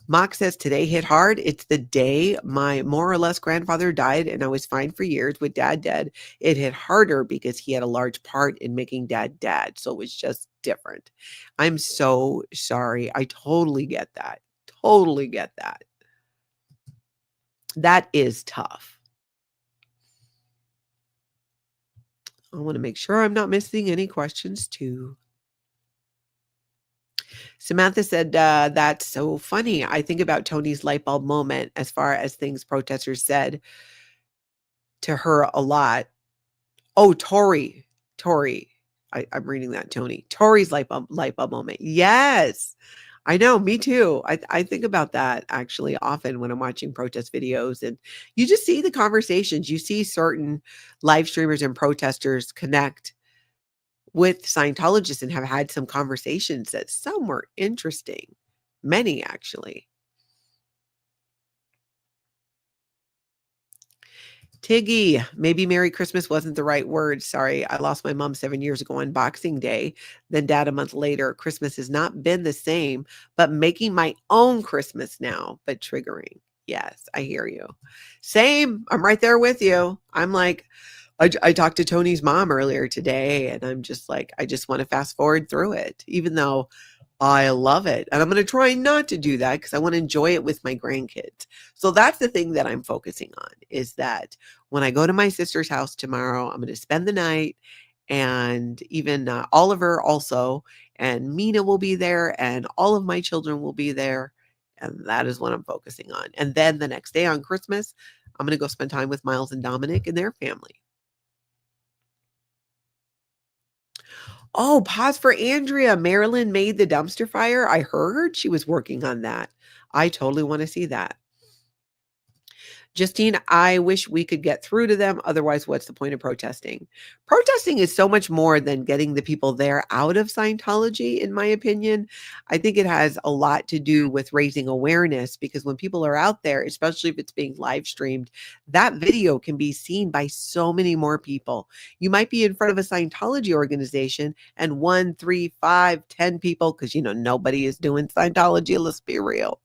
Mock says, "Today hit hard. It's the day my more or less grandfather died, and I was fine for years. With dad dead, it hit harder because he had a large part in making dad dad. So it was just different." I'm so sorry. I totally get that. Totally get that. That is tough. I want to make sure I'm not missing any questions too. Samantha said, "That's so funny. I think about Tony's light bulb moment as far as things protesters said to her a lot." Oh, Tori. Tori. I'm reading that, Tony. Tori's light bulb moment. Yes. I know, me too. I think about that actually often when I'm watching protest videos, and you just see the conversations. You see certain live streamers and protesters connect with Scientologists and have had some conversations that some were interesting. Many actually. Tiggy, maybe Merry Christmas wasn't the right word. Sorry, I lost my mom 7 years ago on Boxing Day. Then dad a month later. Christmas has not been the same, but making my own Christmas now, but triggering. Yes, I hear you. Same. I'm right there with you. I'm like, I talked to Tony's mom earlier today, and I'm just like, I just want to fast forward through it, even though I love it. And I'm going to try not to do that because I want to enjoy it with my grandkids. So that's the thing that I'm focusing on, is that when I go to my sister's house tomorrow, I'm going to spend the night, and even Oliver also, and Mina will be there, and all of my children will be there. And that is what I'm focusing on. And then the next day on Christmas, I'm going to go spend time with Miles and Dominic and their family. Oh, pause for Andrea. Marilyn made the dumpster fire. I heard she was working on that. I totally want to see that. Justine, I wish we could get through to them. Otherwise, what's the point of protesting? Protesting is so much more than getting the people there out of Scientology, in my opinion. I think it has a lot to do with raising awareness, because when people are out there, especially if it's being live streamed, that video can be seen by so many more people. You might be in front of a Scientology organization and 1, 3, 5, 10 people, because nobody is doing Scientology, let's be real,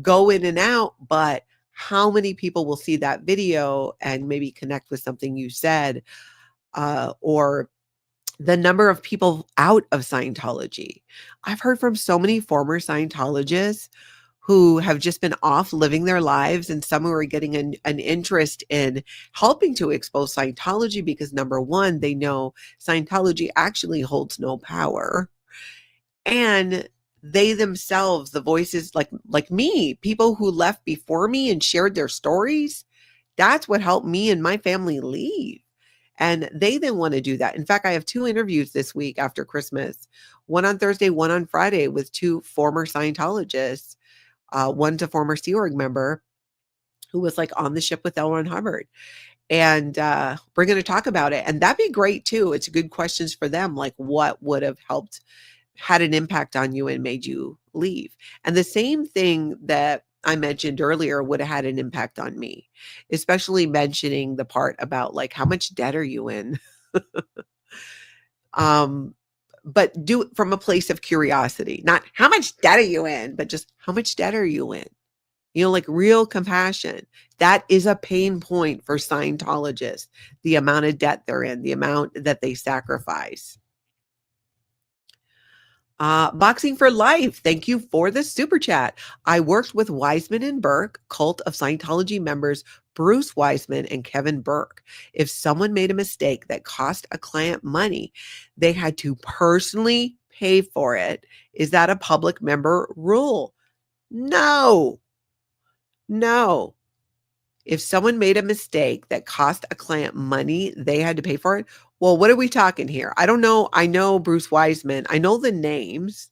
go in and out, but how many people will see that video and maybe connect with something you said, or the number of people out of Scientology. I've heard from so many former Scientologists who have just been off living their lives, and some who are getting an interest in helping to expose Scientology because, number one, they know Scientology actually holds no power. And they themselves, the voices like me, people who left before me and shared their stories, that's what helped me and my family leave. And they then want to do that. In fact, I have 2 interviews this week after Christmas, one on Thursday, one on Friday with 2 former Scientologists. One's a former Sea Org member who was like on the ship with L. Ron Hubbard. And we're going to talk about it. And that'd be great too. It's good questions for them. Like what would have helped, had an impact on you and made you leave. And the same thing that I mentioned earlier would have had an impact on me, especially mentioning the part about like, how much debt are you in? But do it from a place of curiosity, not how much debt are you in, but just how much debt are you in? Like real compassion. That is a pain point for Scientologists, the amount of debt they're in, the amount that they sacrifice. Boxing for Life, thank you for the super chat. I worked with Wiseman and Burke, Cult of Scientology members Bruce Wiseman and Kevin Burke. If someone made a mistake that cost a client money, they had to personally pay for it. Is that a public member rule? No. If someone made a mistake that cost a client money, they had to pay for it. Well, what are we talking here? I don't know. I know Bruce Wiseman. I know the names,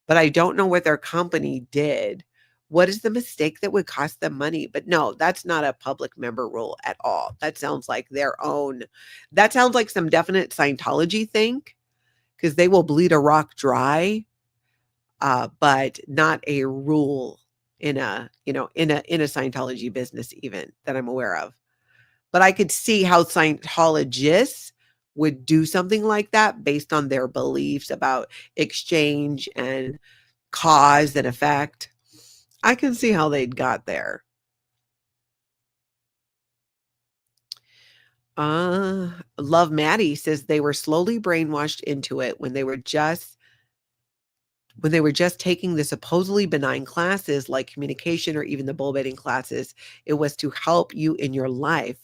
but I don't know what their company did. What is the mistake that would cost them money? But no, that's not a public member rule at all. That sounds like their own. That sounds like some definite Scientology thing, because they will bleed a rock dry, but not a rule in a Scientology business even that I'm aware of. But I could see how Scientologists would do something like that based on their beliefs about exchange and cause and effect. I can see how they'd got there. Love Maddie says they were slowly brainwashed into it when they were just taking the supposedly benign classes like communication or even the bull baiting classes. It was to help you in your life,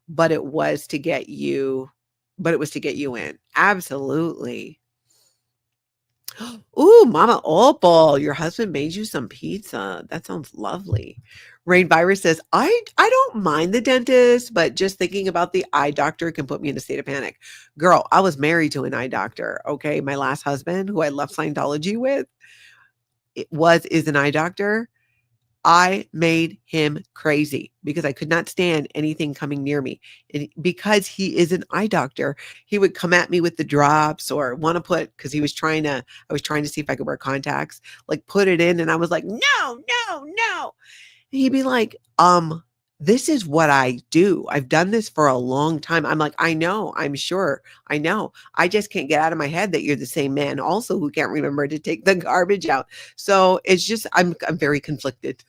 but it was to get you in. Absolutely. Ooh, Mama Opal, your husband made you some pizza. That sounds lovely. Rain Virus says, I don't mind the dentist, but just thinking about the eye doctor can put me in a state of panic. Girl, I was married to an eye doctor. Okay. My last husband, who I left Scientology with, is an eye doctor. I made him crazy because I could not stand anything coming near me. And because he is an eye doctor, he would come at me with the drops or want to put, because I was trying to see if I could wear contacts, like put it in. And I was like, no. And he'd be like, this is what I do. I've done this for a long time. I'm like, I know, I'm sure. I know. I just can't get out of my head that you're the same man also who can't remember to take the garbage out. So it's just, I'm very conflicted.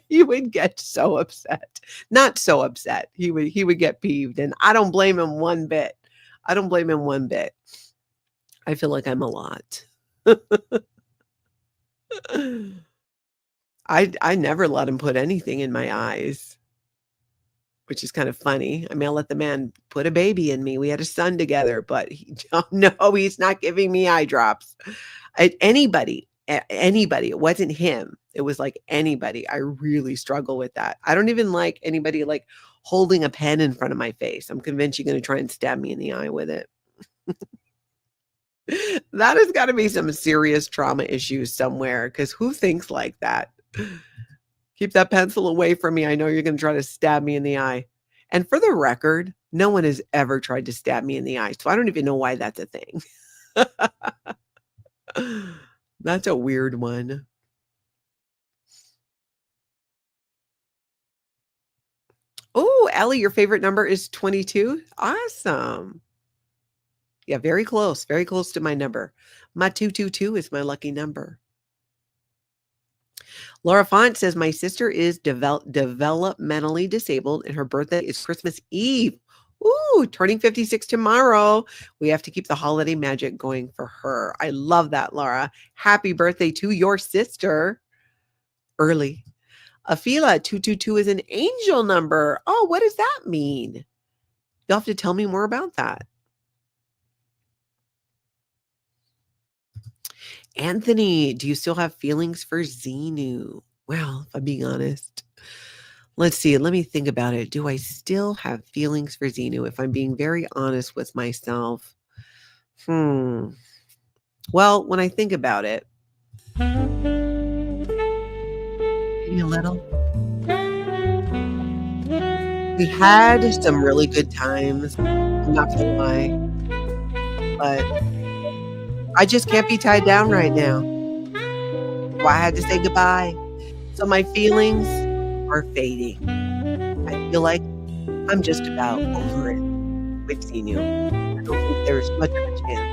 He would get so upset. Not so upset. He would get peeved, and I don't blame him one bit. I feel like I'm a lot. I never let him put anything in my eyes, which is kind of funny. I mean, I let the man put a baby in me. We had a son together, but he's not giving me eye drops. Anybody. It wasn't him. It was like anybody. I really struggle with that. I don't even like anybody like holding a pen in front of my face. I'm convinced you're going to try and stab me in the eye with it. That has got to be some serious trauma issues somewhere, because who thinks like that? Keep that pencil away from me. I know you're going to try to stab me in the eye. And for the record, no one has ever tried to stab me in the eye. So I don't even know why that's a thing. That's a weird one. Oh, Ellie, your favorite number is 22? Awesome. Yeah, very close to my number. My 222 is my lucky number. Laura Font says, my sister is developmentally disabled and her birthday is Christmas Eve. Ooh, turning 56 tomorrow. We have to keep the holiday magic going for her. I love that, Laura. Happy birthday to your sister. Early. Afila, 222 is an angel number. Oh, what does that mean? You'll have to tell me more about that. Anthony, do you still have feelings for Xenu? Well, if I'm being honest, let's see. Let me think about it. Do I still have feelings for Xenu? If I'm being very honest with myself. Well, when I think about it, maybe a little. We had some really good times. I'm not gonna lie, but I just can't be tied down right now. So I had to say goodbye. So my feelings are fading. I feel like I'm just about over it with Xenu. I don't think there's much of a chance,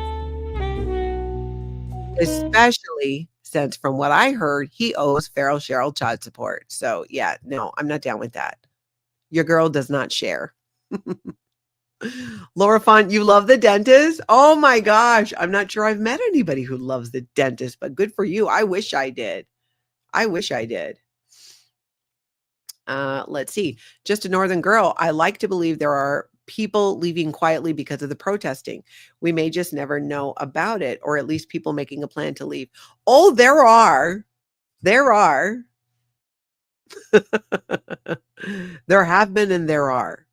especially since from what I heard, he owes Feral Cheryl child support. So yeah, no, I'm not down with that. Your girl does not share. Laura Font, you love the dentist? Oh my gosh. I'm not sure I've met anybody who loves the dentist, but good for you. I wish I did. I wish I did. Let's see. Just a northern girl. I like to believe there are people leaving quietly because of the protesting. We may just never know about it, or at least people making a plan to leave. Oh, there are. There are. There have been and there are.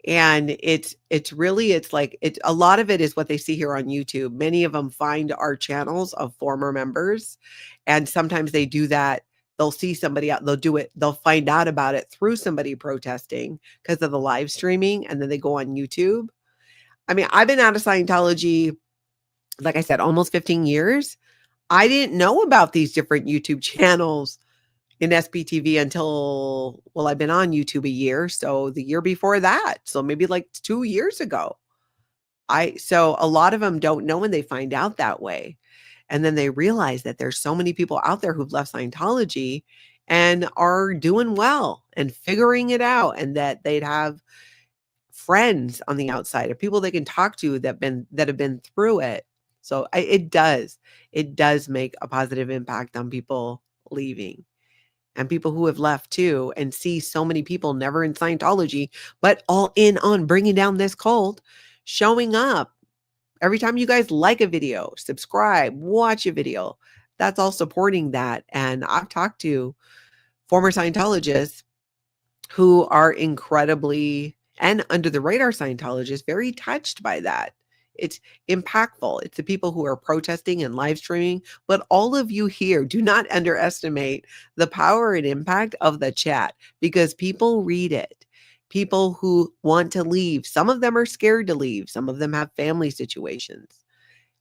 And it's really it's like it's a lot of it is what they see here on YouTube. Many of them find our channels of former members, and sometimes they do that. They'll see somebody out, they'll do it, they'll find out about it through somebody protesting because of the live streaming, and then they go on YouTube. I mean, I've been out of Scientology, like I said, almost 15 years. I didn't know about these different YouTube channels in SPTV until, well, I've been on YouTube a year, so the year before that, so maybe like 2 years ago. So a lot of them don't know when they find out that way, and then they realize that there's so many people out there who've left Scientology and are doing well and figuring it out, and that they'd have friends on the outside or people they can talk to that have been through it. So it does make a positive impact on people leaving. And people who have left too, and see so many people never in Scientology, but all in on bringing down this cult, showing up. Every time you guys like a video, subscribe, watch a video, that's all supporting that. And I've talked to former Scientologists who are incredibly and under the radar Scientologists, very touched by that. It's impactful. It's the people who are protesting and live streaming. But all of you here, do not underestimate the power and impact of the chat, because people read it. People who want to leave, some of them are scared to leave. Some of them have family situations.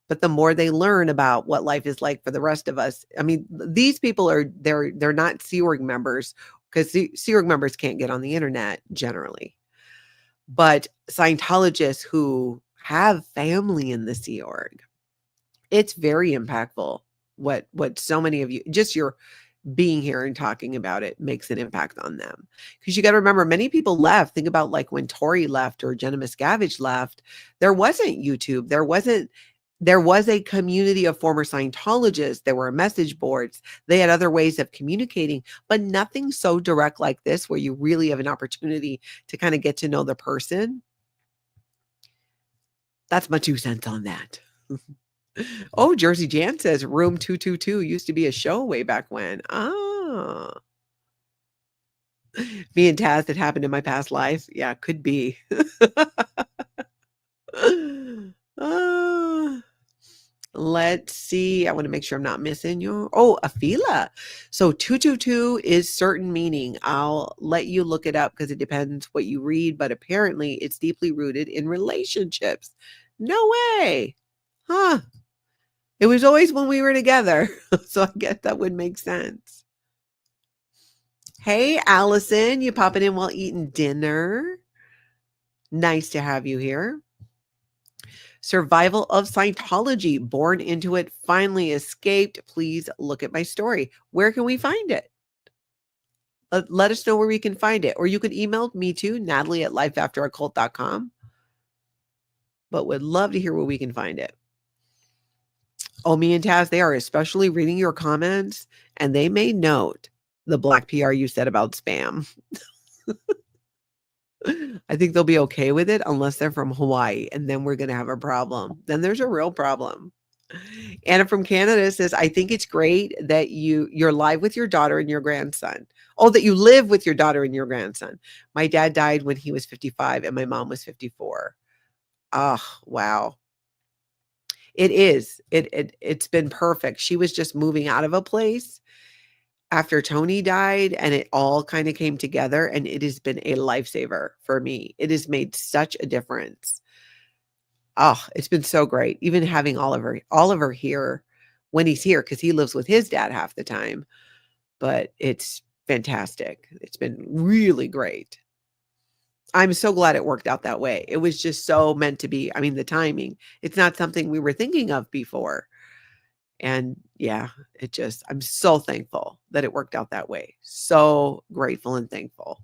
But the more they learn about what life is like for the rest of us, I mean, these people they're not Sea Org members, because Sea Org members can't get on the internet generally. But Scientologists who have family in the Sea Org, it's very impactful what so many of you, just your being here and talking about it makes an impact on them. Because you got to remember, many people left. Think about like when Tori left or Jenna Miscavige left, there wasn't YouTube. There was a community of former Scientologists. There were message boards. They had other ways of communicating, but nothing so direct like this, where you really have an opportunity to kind of get to know the person. That's my 2 cents on that. Oh, Jersey Jan says Room 222 used to be a show way back when. Ah. Me and Taz, that happened in my past life. Yeah, could be. Ah. Let's see. I want to make sure I'm not missing you. Oh, Afila. So 222 is certain meaning. I'll let you look it up because it depends what you read, but apparently it's deeply rooted in relationships. No way. Huh. It was always when we were together. So I guess that would make sense. Hey, Allison, you popping in while eating dinner? Nice to have you here. Survival of Scientology, born into it, finally escaped. Please look at my story. Where can we find it? Let us know where we can find it. Or you can email me too, Natalie@lifeafteroccult.com. But would love to hear where we can find it. Oh, me and Taz, they are especially reading your comments, and they may note the black PR you said about spam. I think they'll be okay with it unless they're from Hawaii, and then we're going to have a problem. Then there's a real problem. Anna from Canada says, I think it's great that you're live with your daughter and your grandson. Oh, that you live with your daughter and your grandson. My dad died when he was 55 and my mom was 54. Oh, wow. It is. It's been perfect. She was just moving out of a place after Tony died, and it all kind of came together, and it has been a lifesaver for me. It has made such a difference. Oh, it's been so great. Even having Oliver here when he's here, because he lives with his dad half the time. But it's fantastic. It's been really great. I'm so glad it worked out that way. It was just so meant to be. I mean, the timing, it's not something we were thinking of before. And yeah, I'm so thankful that it worked out that way. So grateful and thankful.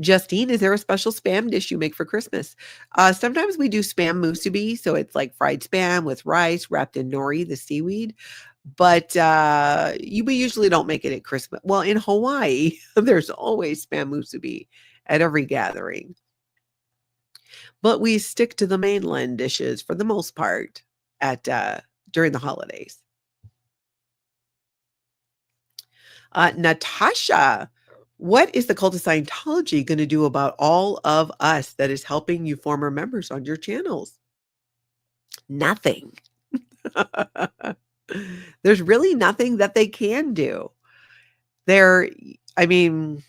Justine, is there a special spam dish you make for Christmas? Sometimes we do spam musubi. So it's like fried spam with rice wrapped in nori, the seaweed. But we usually don't make it at Christmas. Well, in Hawaii, there's always spam musubi at every gathering. But we stick to the mainland dishes for the most part at during the holidays. Natasha, what is the cult of Scientology going to do about all of us that is helping you former members on your channels? Nothing. There's really nothing that they can do. I mean,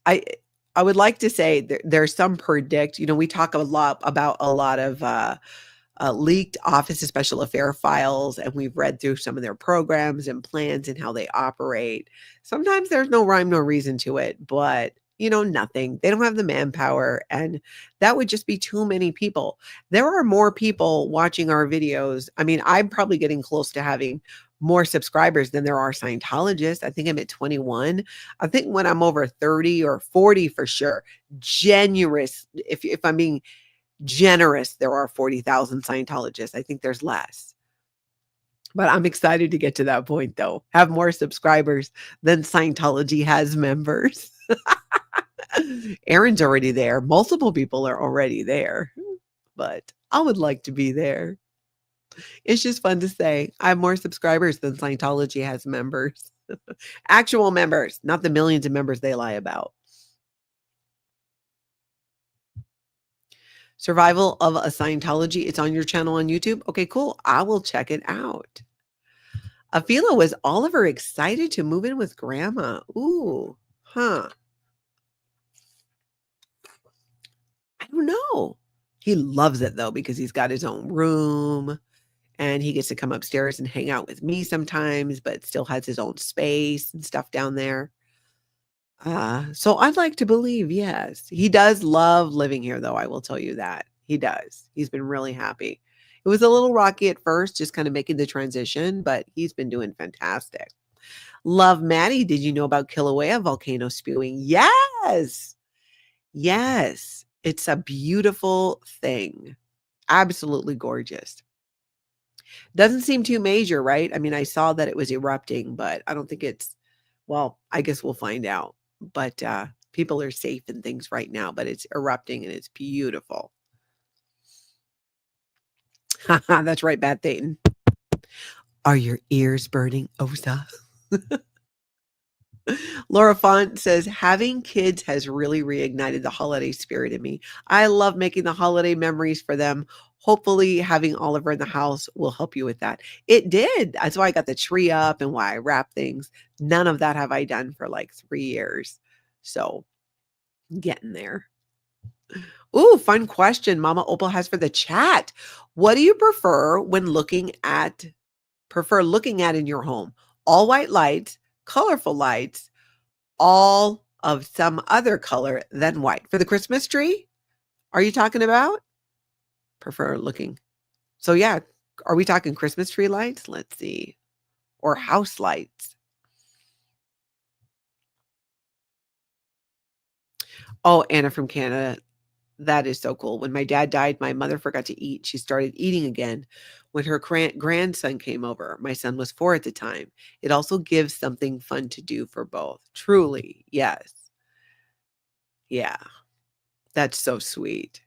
I would like to say there's some predict, we talk a lot about a lot of leaked Office of Special Affair files, and we've read through some of their programs and plans and how they operate. Sometimes there's no rhyme, no reason to it, but nothing. They don't have the manpower, and that would just be too many people. There are more people watching our videos. I mean, I'm probably getting close to having more subscribers than there are Scientologists. I think I'm at 21. I think when I'm over 30 or 40 for sure, generous, if I'm being generous, there are 40,000 Scientologists. I think there's less. But I'm excited to get to that point, though. Have more subscribers than Scientology has members. Aaron's already there. Multiple people are already there. But I would like to be there. It's just fun to say. I have more subscribers than Scientology has members. Actual members, not the millions of members they lie about. Survival of a Scientology. It's on your channel on YouTube. Okay, cool. I will check it out. Afila, was Oliver excited to move in with Grandma? Ooh, huh. I don't know. He loves it though, because he's got his own room and he gets to come upstairs and hang out with me sometimes, but still has his own space and stuff down there. So I'd like to believe, yes. He does love living here, though, I will tell you that. He does. He's been really happy. It was a little rocky at first, just kind of making the transition, but he's been doing fantastic. Love Maddie, did you know about Kilauea volcano spewing? Yes. Yes. It's a beautiful thing. Absolutely gorgeous. Doesn't seem too major, right? I mean, I saw that it was erupting, but I don't think well, I guess we'll find out. But people are safe and things right now, but it's erupting and it's beautiful. That's right, Bad Thayton. Are your ears burning, Osa? Laura Font says, having kids has really reignited the holiday spirit in me. I love making the holiday memories for them. Hopefully having Oliver in the house will help you with that. It did. That's why I got the tree up and why I wrap things. None of that have I done for like 3 years. So getting there. Ooh, fun question Mama Opal has for the chat. What do you prefer when looking at in your home? All white lights, colorful lights, all of some other color than white. For the Christmas tree, are you talking about? Prefer looking. So yeah, are we talking Christmas tree lights? Let's see. Or house lights. Oh, Anna from Canada. That is so cool. When my dad died, my mother forgot to eat. She started eating again when her grandson came over. My son was 4 at the time. It also gives something fun to do for both. Truly, yes. Yeah, that's so sweet.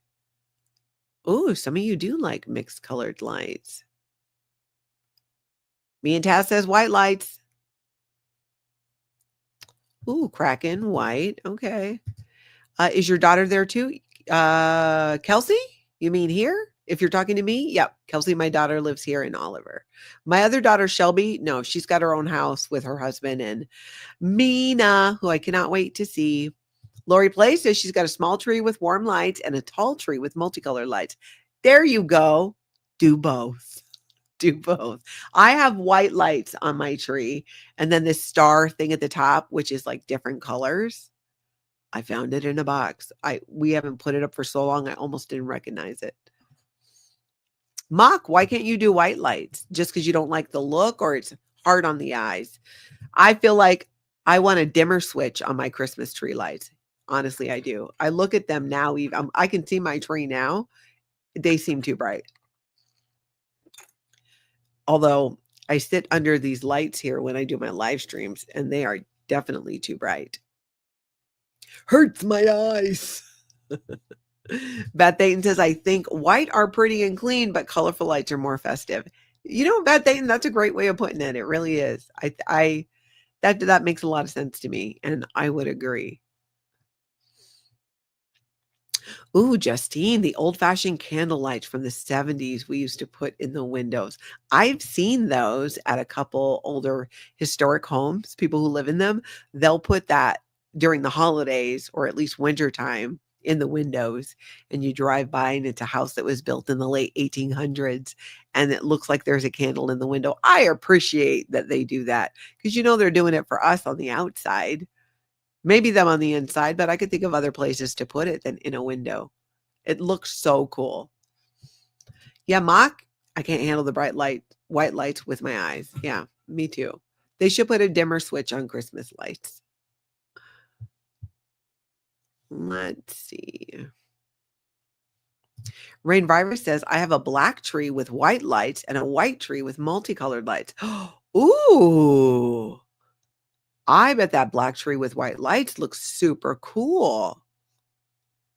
Ooh, some of you do like mixed colored lights. Me and Taz says white lights. Ooh, Kraken, white. Okay. Is your daughter there too? Kelsey? You mean here? If you're talking to me? Yep. Kelsey, my daughter, lives here in Oliver. My other daughter, Shelby, no, she's got her own house with her husband and Mina, who I cannot wait to see. Lori Play says she's got a small tree with warm lights and a tall tree with multicolored lights. There you go. Do both. Do both. I have white lights on my tree and then this star thing at the top, which is like different colors. I found it in a box. We haven't put it up for so long, I almost didn't recognize it. Mock, why can't you do white lights? Just because you don't like the look or it's hard on the eyes? I feel like I want a dimmer switch on my Christmas tree lights. Honestly, I do. I look at them now. Even I can see my tree now. They seem too bright. Although I sit under these lights here when I do my live streams, and they are definitely too bright. Hurts my eyes. Beth Dayton says, I think white are pretty and clean, but colorful lights are more festive. You know, Beth Dayton, that's a great way of putting it. It really is. That makes a lot of sense to me, and I would agree. Ooh, Justine, the old-fashioned candle lights from the 70s we used to put in the windows. I've seen those at a couple older historic homes, people who live in them. They'll put that during the holidays or at least wintertime in the windows, and you drive by and it's a house that was built in the late 1800s and it looks like there's a candle in the window. I appreciate that they do that because, you know, they're doing it for us on the outside. Maybe them on the inside, but I could think of other places to put it than in a window. It looks so cool. Yeah, Mock, I can't handle the white lights with my eyes. Yeah, me too. They should put a dimmer switch on Christmas lights. Let's see. Rain Virus says, I have a black tree with white lights and a white tree with multicolored lights. Ooh. I bet that black tree with white lights looks super cool.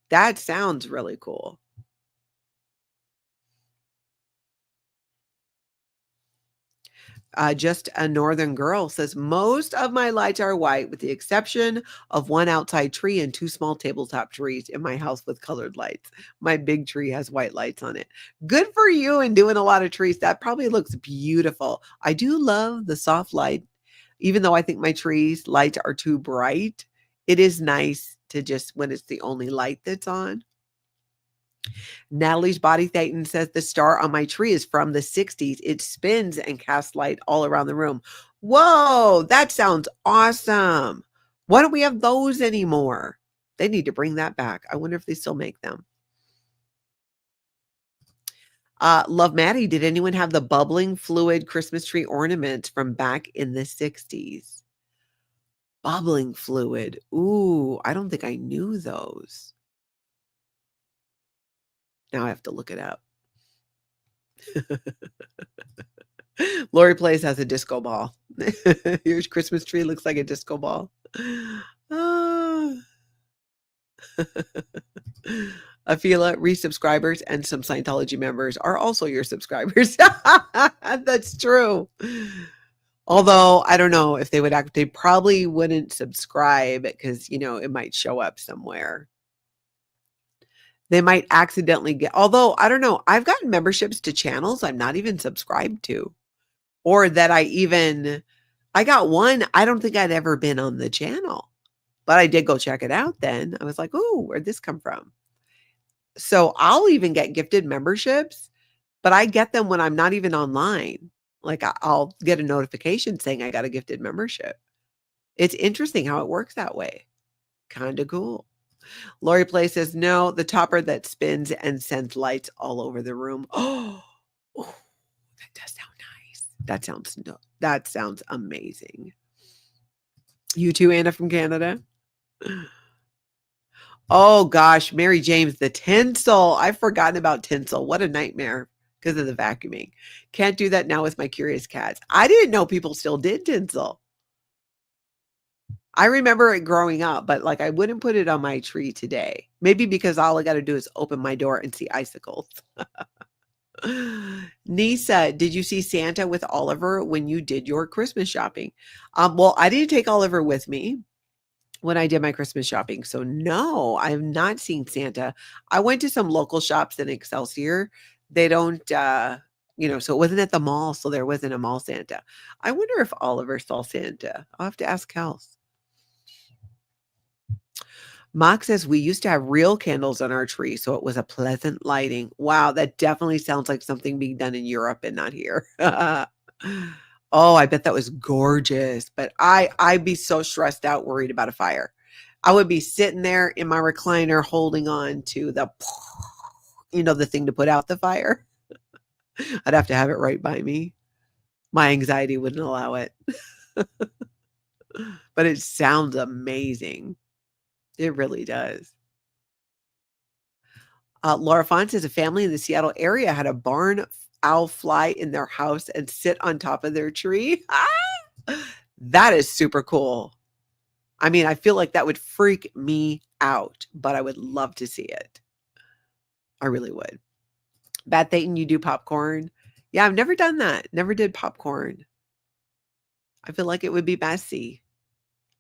That sounds really cool. Just a northern girl says, most of my lights are white with the exception of one outside tree and two small tabletop trees in my house with colored lights. My big tree has white lights on it. Good for you and doing a lot of trees. That probably looks beautiful. I do love the soft light. Even though I think my trees lights are too bright, it is nice to just when it's the only light that's on. Natalie's Body Thetan says the star on my tree is from the 60s. It spins and casts light all around the room. Whoa, that sounds awesome. Why don't we have those anymore? They need to bring that back. I wonder if they still make them. Love Maddie, did anyone have the bubbling fluid Christmas tree ornaments from back in the 60s? Bubbling fluid. Ooh, I don't think I knew those. Now I have to look it up. Lori Plays has a disco ball. Your Christmas tree looks like a disco ball. Afila, resubscribers and some Scientology members are also your subscribers. That's true. Although I don't know if they would they probably wouldn't subscribe because, you know, it might show up somewhere. They might accidentally get, although I don't know, I've gotten memberships to channels I'm not even subscribed to, or that I got one. I don't think I'd ever been on the channel, but I did go check it out then. I was like, oh, where'd this come from? So I'll even get gifted memberships, but I get them when I'm not even online. Like I'll get a notification saying I got a gifted membership. It's interesting how it works that way. Kind of cool. Lori Play says, no, the topper that spins and sends lights all over the room. Oh, that does sound nice. That sounds amazing. You too, Anna from Canada. Oh gosh, Mary James, the tinsel. I've forgotten about tinsel. What a nightmare because of the vacuuming. Can't do that now with my curious cats. I didn't know people still did tinsel. I remember it growing up, but like I wouldn't put it on my tree today. Maybe because all I got to do is open my door and see icicles. Nisa, did you see Santa with Oliver when you did your Christmas shopping? Well, I didn't take Oliver with me when I did my Christmas shopping. So no, I have not seen Santa. I went to some local shops in Excelsior. They don't, so it wasn't at the mall. So there wasn't a mall Santa. I wonder if Oliver saw Santa. I'll have to ask Kels. Mock says we used to have real candles on our tree, so it was a pleasant lighting. Wow, that definitely sounds like something being done in Europe and not here. Oh, I bet that was gorgeous. But I'd be so stressed out, worried about a fire. I would be sitting there in my recliner holding on to the thing to put out the fire. I'd have to have it right by me. My anxiety wouldn't allow it. But it sounds amazing. It really does. Laura Font says a family in the Seattle area had a barn owl fly in their house and sit on top of their tree. That is super cool. I mean, I feel like that would freak me out, but I would love to see it. I really would. Bad Thayton, you do popcorn? Yeah, I've never done that. Never did popcorn. I feel like it would be messy,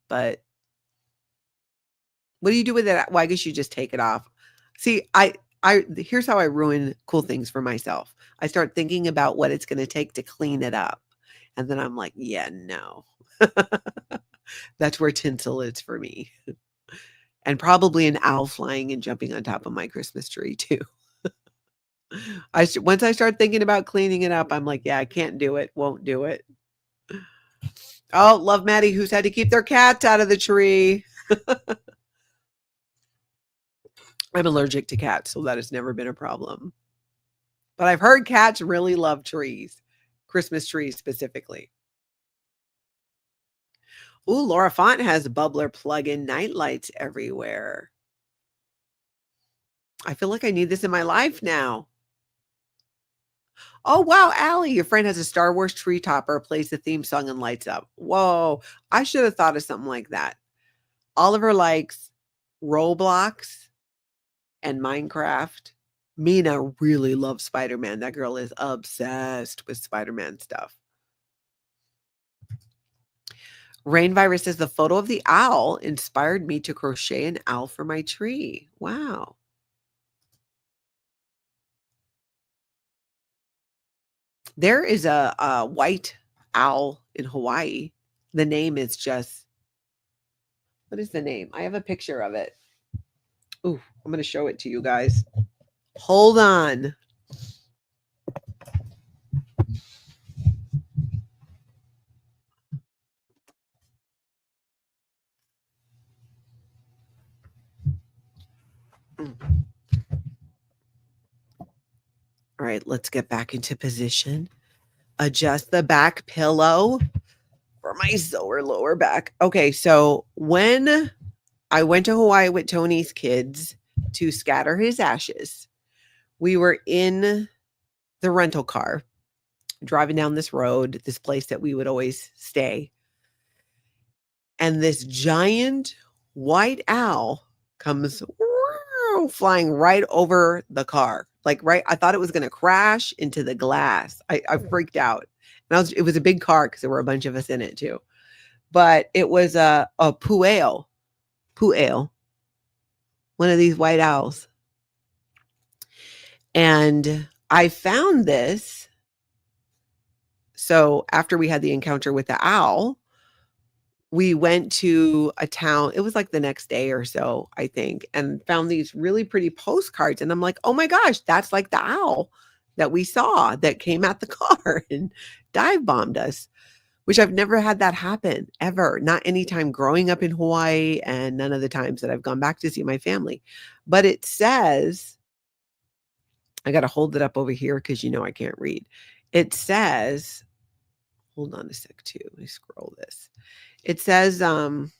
but what do you do with it? Well, I guess you just take it off. See, here's how I ruin cool things for myself. I start thinking about what it's going to take to clean it up. And then I'm like, yeah, no. That's where tinsel is for me. And probably an owl flying and jumping on top of my Christmas tree too. Once I start thinking about cleaning it up, I'm like, yeah, I can't do it. Won't do it. Oh, love Maddie, who's had to keep their cats out of the tree. I'm allergic to cats, so that has never been a problem. But I've heard cats really love trees, Christmas trees specifically. Ooh, Laura Font has bubbler plug-in night lights everywhere. I feel like I need this in my life now. Oh, wow, Allie, your friend has a Star Wars tree topper, plays the theme song and lights up. Whoa, I should have thought of something like that. Oliver likes Roblox and Minecraft. Mina really loves Spider-Man. That girl is obsessed with Spider-Man stuff. Rain Virus says the photo of the owl inspired me to crochet an owl for my tree. Wow. There is a white owl in Hawaii. The name is just, what is the name? I have a picture of it. Ooh, I'm going to show it to you guys. Hold on. All right, let's get back into position. Adjust the back pillow for my sore lower back. Okay, so when I went to Hawaii with Tony's kids to scatter his ashes, we were in the rental car driving down this road, this place that we would always stay. And this giant white owl comes flying right over the car. Like, right, I thought it was going to crash into the glass. I freaked out. And it was a big car because there were a bunch of us in it too. But it was a pu'eo, one of these white owls. And I found this. So after we had the encounter with the owl, we went to a town. It was like the next day or so, I think, and found these really pretty postcards. And I'm like, oh my gosh, that's like the owl that we saw that came at the car and dive bombed us, which I've never had that happen ever. Not any time growing up in Hawaii and none of the times that I've gone back to see my family. But it says, I got to hold it up over here because I can't read. It says, hold on a sec too. Let me scroll this. It says owl,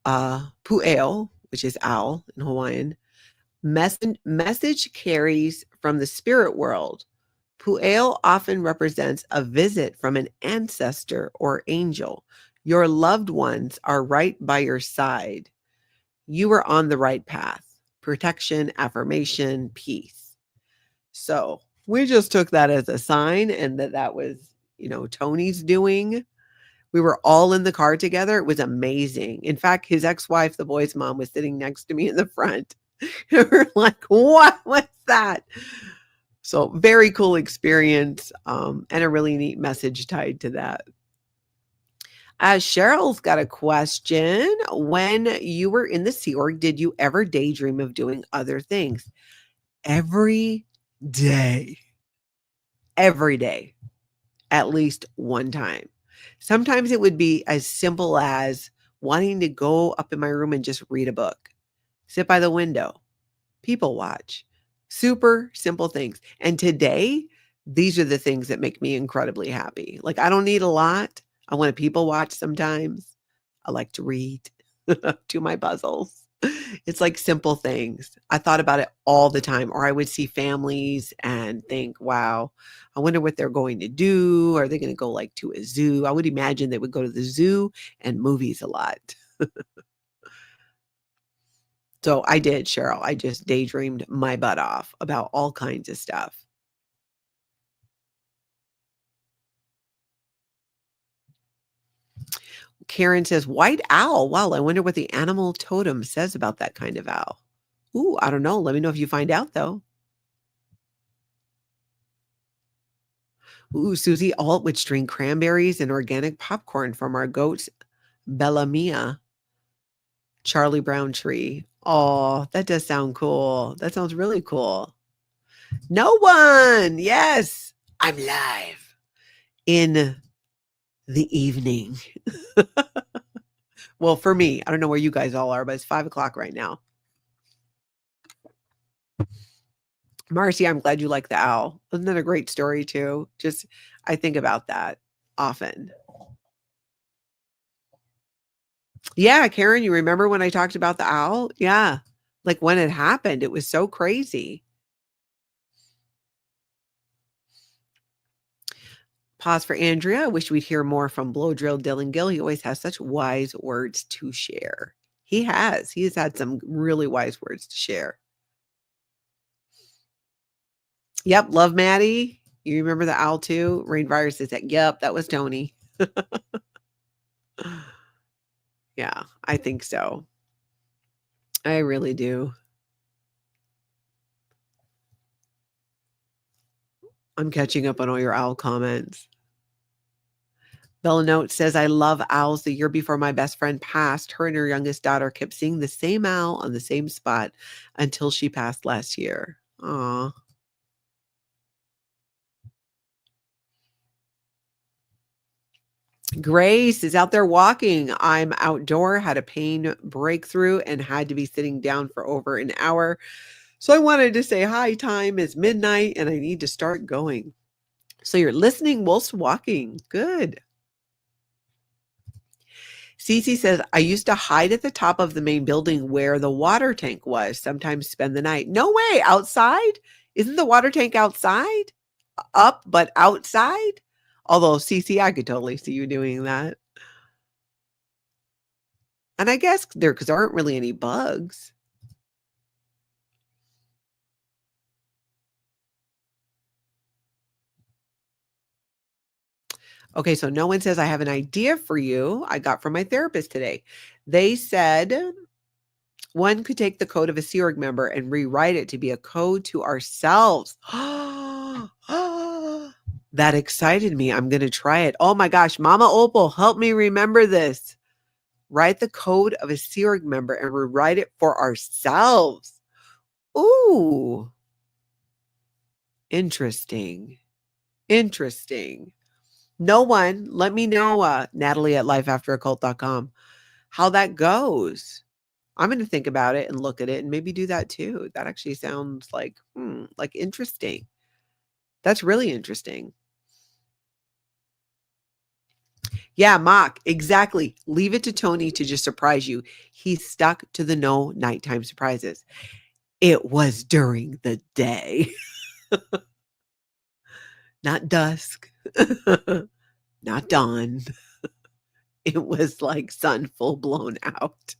pu'eo, which is owl in Hawaiian. Message carries from the spirit world. Pu'eo often represents a visit from an ancestor or angel. Your loved ones are right by your side. You are on the right path. Protection, affirmation, peace. So we just took that as a sign, and that was, Tony's doing. We were all in the car together. It was amazing. In fact, his ex-wife, the boy's mom, was sitting next to me in the front. We're like, what was that? So very cool experience, and a really neat message tied to that. Cheryl's got a question. When you were in the Sea Org, did you ever daydream of doing other things? Every day. Every day. At least one time. Sometimes it would be as simple as wanting to go up in my room and just read a book, sit by the window, people watch. Super simple things. And today, these are the things that make me incredibly happy. Like, I don't need a lot. I want to people watch sometimes. I like to read, do my puzzles. It's like simple things. I thought about it all the time. Or I would see families and think, wow, I wonder what they're going to do. Are they going to go like to a zoo? I would imagine they would go to the zoo and movies a lot. So I did, Cheryl. I just daydreamed my butt off about all kinds of stuff. Karen says, white owl. Wow, I wonder what the animal totem says about that kind of owl. Ooh, I don't know. Let me know if you find out, though. Ooh, Susie Alt would string cranberries and organic popcorn from our goat's Bellamia Charlie Brown tree. Oh, that does sound cool. That sounds really cool. No one. Yes, I'm live in the evening. Well, for me, I don't know where you guys all are, but it's 5:00 right now. Marcy, I'm glad you like the owl. Isn't that a great story too? Just, I think about that often. Yeah, Karen, you remember when I talked about the owl? Yeah. Like when it happened, it was so crazy. Pause for Andrea. I wish we'd hear more from Blow Drill Dylan Gill. He always has such wise words to share. He has. He has had some really wise words to share. Yep. Love Maddie. You remember the owl too? Rainvirus says that. Yep. That was Tony. Yeah, I think so. I really do. I'm catching up on all your owl comments. Bella Note says, I love owls. The year before my best friend passed, her and her youngest daughter kept seeing the same owl on the same spot until she passed last year. Aw. Grace is out there walking. I'm outdoor, had a pain breakthrough, and had to be sitting down for over an hour. So I wanted to say hi. Time is midnight, and I need to start going. So you're listening whilst walking. Good. Cece says, I used to hide at the top of the main building where the water tank was, sometimes spend the night. No way. Outside? Isn't the water tank outside? Up, but outside? Although, Cece, I could totally see you doing that. And I guess because there aren't really any bugs. Okay, so no one says, I have an idea for you I got from my therapist today. They said one could take the code of a Sea Org member and rewrite it to be a code to ourselves. That excited me. I'm going to try it. Oh my gosh, Mama Opal, help me remember this. Write the code of a Sea Org member and rewrite it for ourselves. Ooh. Interesting. Interesting. No one, let me know, Natalie at lifeafteraCult.com, how that goes. I'm going to think about it and look at it and maybe do that too. That actually sounds like interesting. That's really interesting. Yeah, Mock, exactly. Leave it to Tony to just surprise you. He's stuck to the no nighttime surprises. It was during the day. Not dusk. Not dawn. it was like sun full blown out.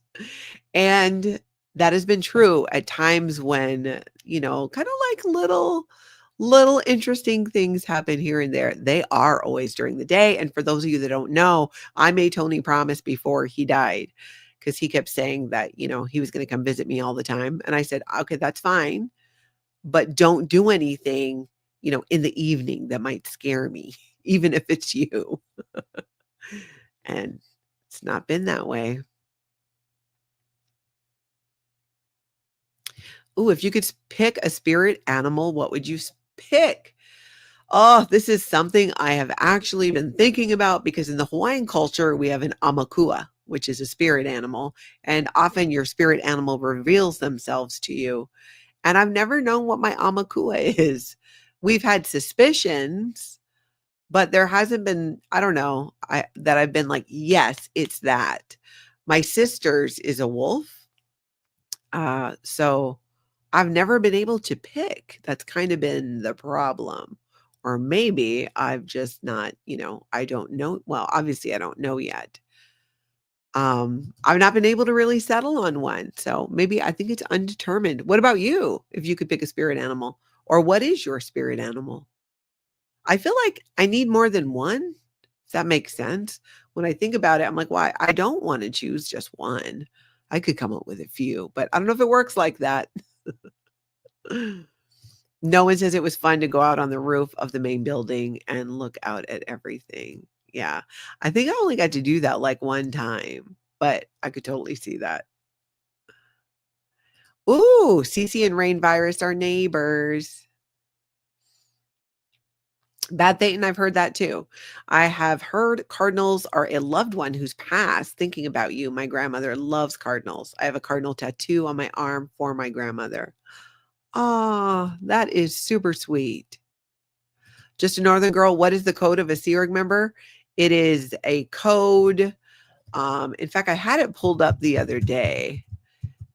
And that has been true at times when, kind of like little interesting things happen here and there. They are always during the day. And for those of you that don't know, I made Tony promise before he died because he kept saying that, he was going to come visit me all the time. And I said, okay, that's fine, but don't do anything, in the evening that might scare me, even if it's you. And it's not been that way. Ooh, if you could pick a spirit animal, what would you pick? Oh, this is something I have actually been thinking about because in the Hawaiian culture, we have an amakua, which is a spirit animal. And often your spirit animal reveals themselves to you. And I've never known what my amakua is. We've had suspicions, but there hasn't been, I don't know, that I've been like, yes, it's that. My sister's is a wolf. So I've never been able to pick. That's kind of been the problem. Or maybe I've just not, I don't know. Well, obviously I don't know yet. I've not been able to really settle on one. So maybe I think it's undetermined. What about you? If you could pick a spirit animal, or what is your spirit animal? I feel like I need more than one. Does that make sense? When I think about it, I'm like, why? I don't want to choose just one. I could come up with a few, but I don't know if it works like that. No one says it was fun to go out on the roof of the main building and look out at everything. Yeah. I think I only got to do that like one time, but I could totally see that. Ooh, CC and rain virus are neighbors. Bad Thetan, I've heard that too. I have heard cardinals are a loved one who's passed thinking about you. My grandmother loves cardinals. I have a cardinal tattoo on my arm for my grandmother. Oh, that is super sweet. Just a Northern girl. What is the code of a Sea Org member? It is a code. In fact, I had it pulled up the other day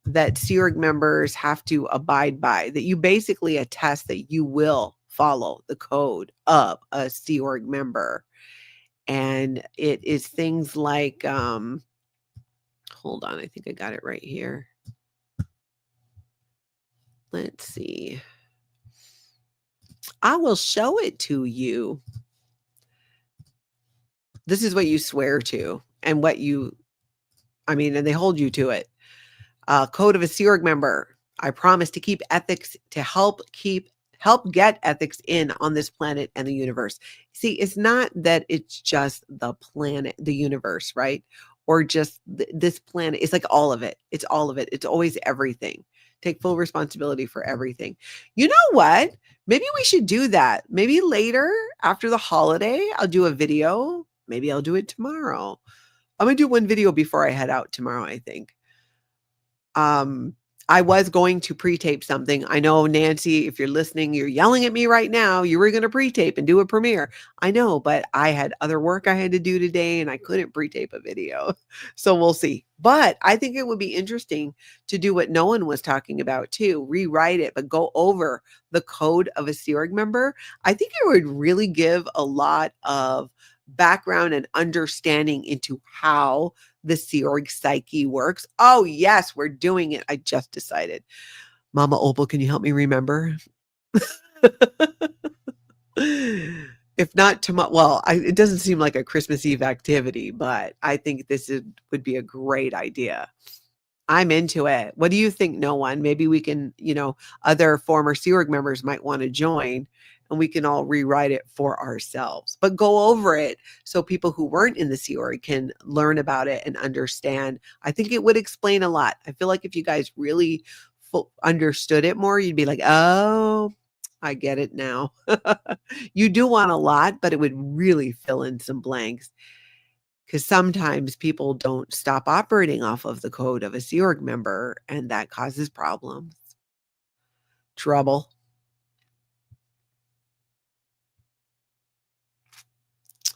that Sea Org members have to abide by, that you basically attest that you will follow the code of a Sea Org member. And it is things like, hold on, I think I got it right here. Let's see. I will show it to you. This is what you swear to and and they hold you to it. Code of a Sea Org member. I promise to keep ethics, to help get ethics in on this planet and the universe. See, it's not that it's just the planet, the universe, right? Or just this planet. It's like all of it. It's all of it. It's always everything. Take full responsibility for everything. You know what? Maybe we should do that. Maybe later after the holiday, I'll do a video. Maybe I'll do it tomorrow. I'm going to do one video before I head out tomorrow, I think. I was going to pre-tape something. I know, Nancy, if you're listening, you're yelling at me right now. You were going to pre-tape and do a premiere. I know, but I had other work I had to do today and I couldn't pre-tape a video. So we'll see. But I think it would be interesting to do what no one was talking about too, rewrite it, but go over the code of a Sea Org member. I think it would really give a lot of background and understanding into how the Sea Org psyche works. Oh, yes, we're doing it. I just decided. Mama Opal, can you help me remember? If not tomorrow, well, it doesn't seem like a Christmas Eve activity, but I think would be a great idea. I'm into it. What do you think, no one? Maybe we can, other former Sea Org members might want to join and we can all rewrite it for ourselves, but go over it so people who weren't in the Sea Org can learn about it and understand. I think it would explain a lot. I feel like if you guys really understood it more, you'd be like, oh, I get it now. You do want a lot, but it would really fill in some blanks. Because sometimes people don't stop operating off of the code of a Sea Org member, and that causes problems. Trouble.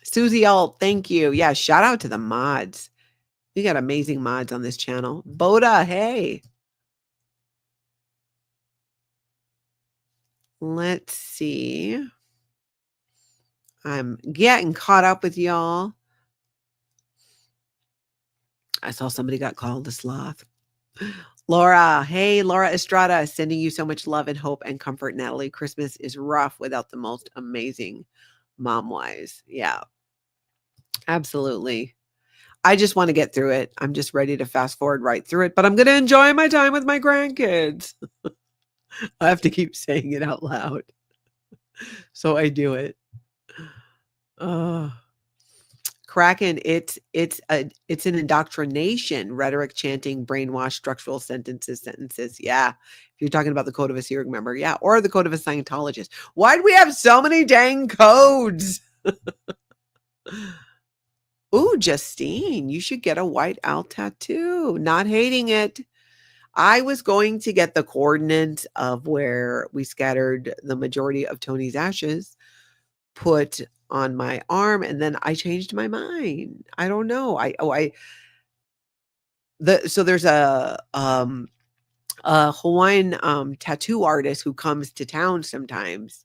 Susie Alt, thank you. Yeah, shout out to the mods. We got amazing mods on this channel. Boda, hey. Let's see. I'm getting caught up with y'all. I saw somebody got called a sloth. Laura, hey, Laura Estrada, sending you so much love and hope and comfort, Natalie. Christmas is rough without the most amazing mom wise. Yeah, absolutely. I just want to get through it. I'm just ready to fast forward right through it, but I'm going to enjoy my time with my grandkids. I have to keep saying it out loud. So I do it. Kraken, it's an indoctrination, rhetoric, chanting, brainwash, structural sentences. Yeah. If you're talking about the code of a serial member, yeah, or the code of a Scientologist. Why do we have so many dang codes? Ooh, Justine, you should get a white owl tattoo. Not hating it. I was going to get the coordinates of where we scattered the majority of Tony's ashes put on my arm, and then I changed my mind. I don't know. So there's a Hawaiian tattoo artist who comes to town sometimes,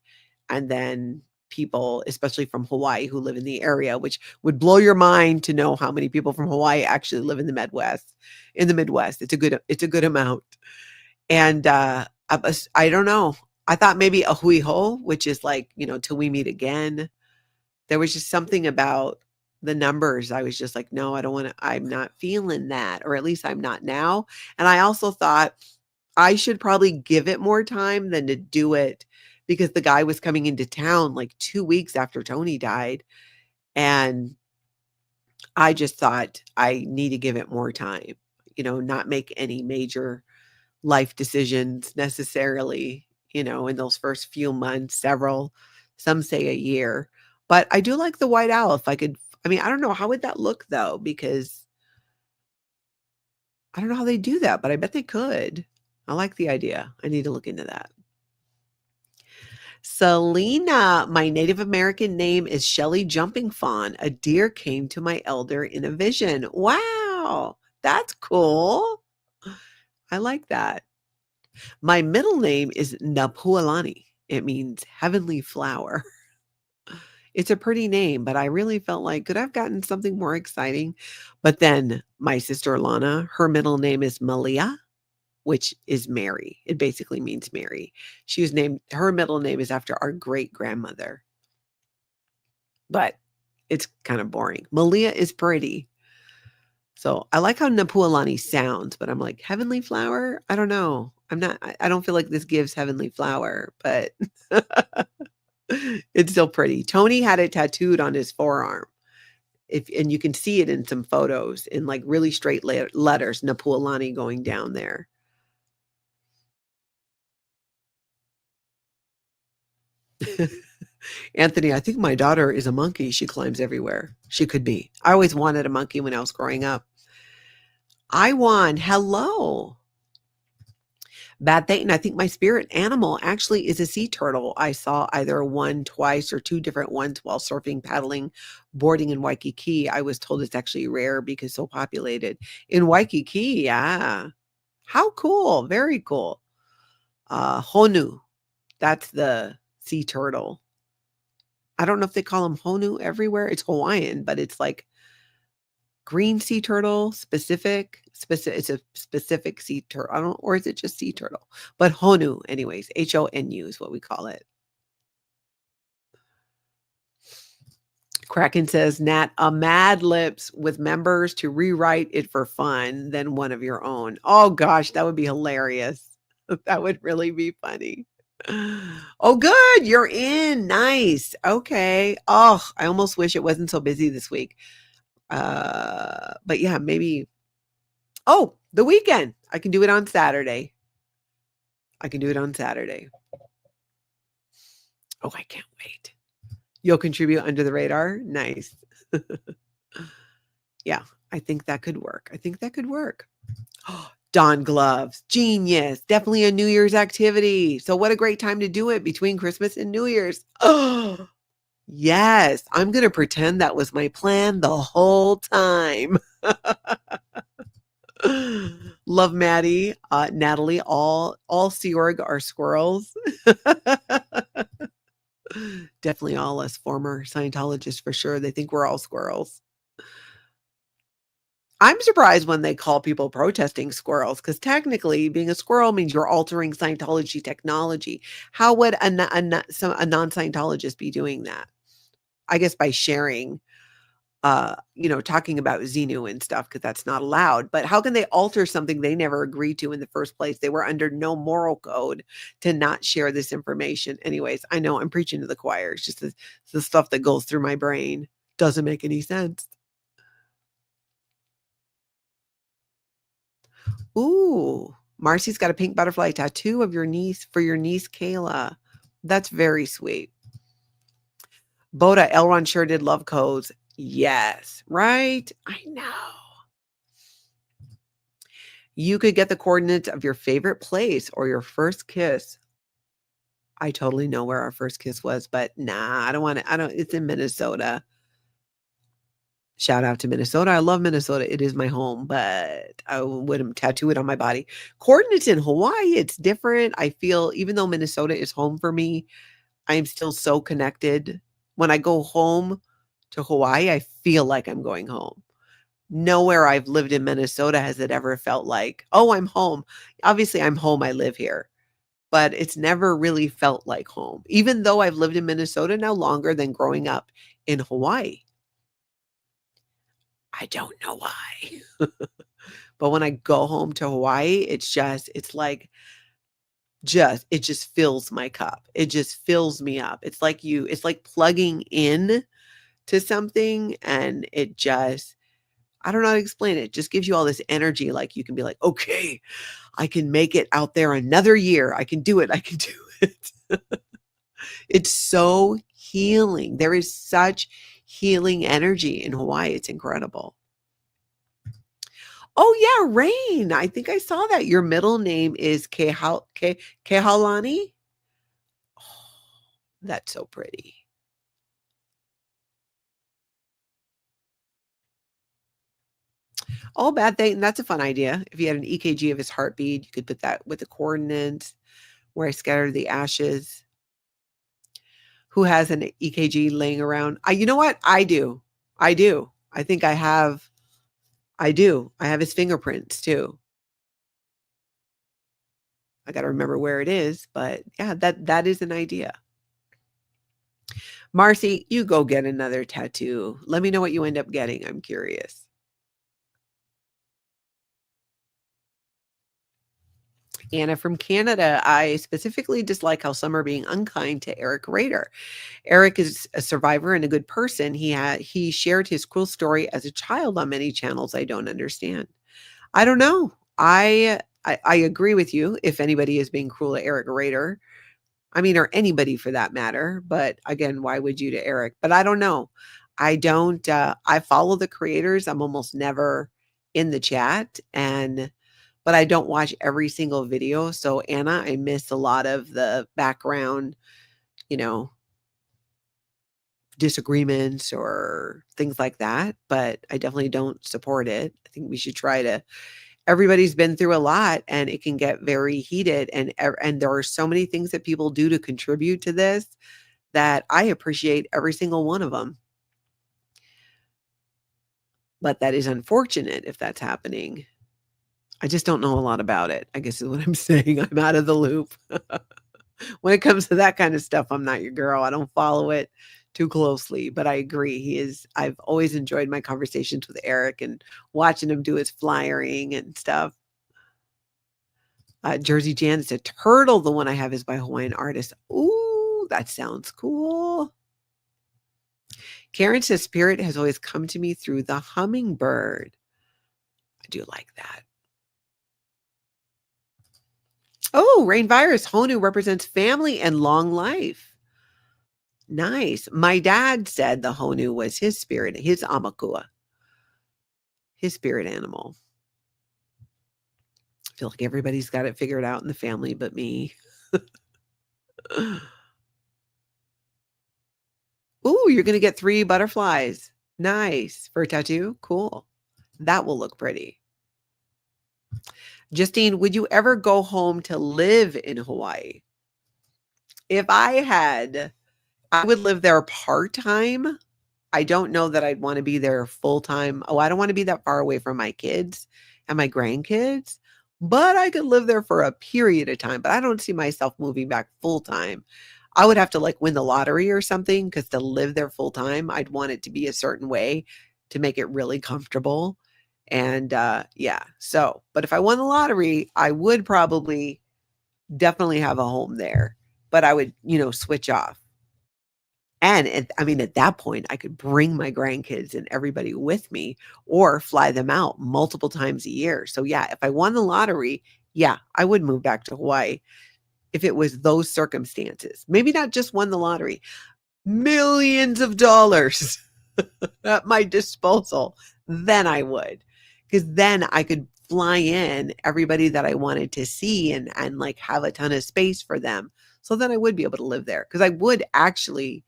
and then people, especially from Hawaii, who live in the area, which would blow your mind to know how many people from Hawaii actually live in the Midwest. In the Midwest, it's a good amount. And I don't know. I thought maybe a hui ho, which is like, till we meet again. There was just something about the numbers. I was just like, no, I don't want to, I'm not feeling that, or at least I'm not now. And I also thought I should probably give it more time than to do it, because the guy was coming into town like 2 weeks after Tony died. And I just thought I need to give it more time, not make any major life decisions necessarily, in those first few months, some say a year. But I do like the white owl. If I could, I mean, I don't know, how would that look though? Because I don't know how they do that, but I bet they could. I like the idea. I need to look into that. Selena, my Native American name is Shelley Jumping Fawn. A deer came to my elder in a vision. Wow, that's cool. I like that. My middle name is Napualani. It means heavenly flower. It's a pretty name, but I really felt like, could I've gotten something more exciting? But then my sister Lana, her middle name is Malia, which is Mary. It basically means Mary. She was named, her middle name is after our great grandmother. But it's kind of boring. Malia is pretty. So I like how Napualani sounds, but I'm like, heavenly flower? I don't know. I don't feel like this gives heavenly flower, but it's still pretty. Tony had it tattooed on his forearm. And you can see it in some photos in like really straight letters, Napualani going down there. Anthony, I think my daughter is a monkey. She climbs everywhere. She could be. I always wanted a monkey when I was growing up. I won. Hello. Bad thing. I think my spirit animal actually is a sea turtle. I saw either one twice or two different ones while surfing, paddling, boarding in Waikiki. I was told it's actually rare because so populated. In Waikiki, yeah. How cool. Very cool. Honu. That's the sea turtle. I don't know if they call them Honu everywhere. It's Hawaiian, but it's like green sea turtle, specific. It's a specific sea turtle. I don't, or is it just sea turtle? But Honu, anyways, Honu is what we call it. Kraken says, Nat, a Mad Lips with members to rewrite it for fun, then one of your own. Oh gosh, that would be hilarious. That would really be funny. Oh, good. You're in. Nice. Okay. Oh, I almost wish it wasn't so busy this week. But yeah, maybe. Oh, the weekend. I can do it on Saturday. I can do it on Saturday. Oh, I can't wait. You'll contribute under the radar. Nice. Yeah, I think that could work. I think that could work. Oh, Dawn gloves. Genius. Definitely a New Year's activity. So what a great time to do it between Christmas and New Year's. Oh, yes. I'm going to pretend that was my plan the whole time. Love Maddie, Natalie, all Sea Org are squirrels. Definitely all us former Scientologists for sure. They think we're all squirrels. I'm surprised when they call people protesting squirrels, because technically being a squirrel means you're altering Scientology technology. How would a non-Scientologist be doing that? I guess by sharing, talking about Xenu and stuff, because that's not allowed. But how can they alter something they never agreed to in the first place? They were under no moral code to not share this information. Anyways, I know I'm preaching to the choir. It's just the stuff that goes through my brain. Doesn't make any sense. Ooh, Marcy's got a pink butterfly tattoo of your niece Kayla. That's very sweet. Boda, Elron sure did love codes. Yes, right? I know. You could get the coordinates of your favorite place or your first kiss. I totally know where our first kiss was, but nah, I don't want to. I don't. It's in Minnesota. Shout out to Minnesota. I love Minnesota. It is my home, but I wouldn't tattoo it on my body. Coordinates in Hawaii, it's different. I feel even though Minnesota is home for me, I am still so connected. When I go home to Hawaii, I feel like I'm going home. Nowhere I've lived in Minnesota has it ever felt like, oh, I'm home. Obviously, I'm home. I live here, but it's never really felt like home, even though I've lived in Minnesota now longer than growing up in Hawaii. I don't know why. But when I go home to Hawaii, it's like it just fills my cup. It just fills me up. It's like plugging in to something and I don't know how to explain it. It just gives you all this energy. Like you can be like, okay, I can make it out there another year. I can do it. I can do it. It's so healing. There is such healing energy in Hawaii. It's incredible. Oh yeah, Rain. I think I saw that. Your middle name is Kehalani. Oh, that's so pretty. Oh, bad thing. That's a fun idea. If you had an EKG of his heartbeat, you could put that with the coordinates where I scattered the ashes. Who has an EKG laying around? You know what? I do. I do. I think I do. I have his fingerprints too. I got to remember where it is, but yeah, that is an idea. Marcy, you go get another tattoo. Let me know what you end up getting. I'm curious. Anna from Canada, I specifically dislike how some are being unkind to Eric Rader. Eric is a survivor and a good person. He shared his cruel story as a child on many channels. I don't understand. I don't know. I agree with you. If anybody is being cruel to Eric Rader, I mean, or anybody for that matter. But again, why would you to Eric? But I don't know. I don't. I follow the creators. I'm almost never in the chat, but I don't watch every single video. So Anna, I miss a lot of the background, you know, disagreements or things like that. But I definitely don't support it. I think we should try to. Everybody's been through a lot, and it can get very heated. And there are so many things that people do to contribute to this that I appreciate every single one of them. But that is unfortunate if that's happening. I just don't know a lot about it, I guess is what I'm saying. I'm out of the loop. When it comes to that kind of stuff, I'm not your girl. I don't follow it too closely, but I agree. I've always enjoyed my conversations with Eric and watching him do his flyering and stuff. Jersey Jan, it's a turtle. The one I have is by Hawaiian artist. Ooh, that sounds cool. Karen says, spirit has always come to me through the hummingbird. I do like that. Oh, Rain Virus. Honu represents family and long life. Nice. My dad said the Honu was his spirit, his Amakua, his spirit animal. I feel like everybody's got it figured out in the family but me. Ooh, you're going to get 3 butterflies. Nice. For a tattoo? Cool. That will look pretty. Justine, would you ever go home to live in Hawaii? If I would live there part-time. I don't know that I'd want to be there full time. Oh, I don't want to be that far away from my kids and my grandkids, but I could live there for a period of time. But I don't see myself moving back full time. I would have to like win the lottery or something because to live there full time, I'd want it to be a certain way to make it really comfortable. And yeah, so, but if I won the lottery, I would probably definitely have a home there, but I would, switch off. And I mean, at that point, I could bring my grandkids and everybody with me or fly them out multiple times a year. So yeah, if I won the lottery, yeah, I would move back to Hawaii if it was those circumstances. Maybe not just won the lottery, millions of dollars at my disposal, then I would. Because then I could fly in everybody that I wanted to see and like have a ton of space for them. So then I would be able to live there. Because I would actually,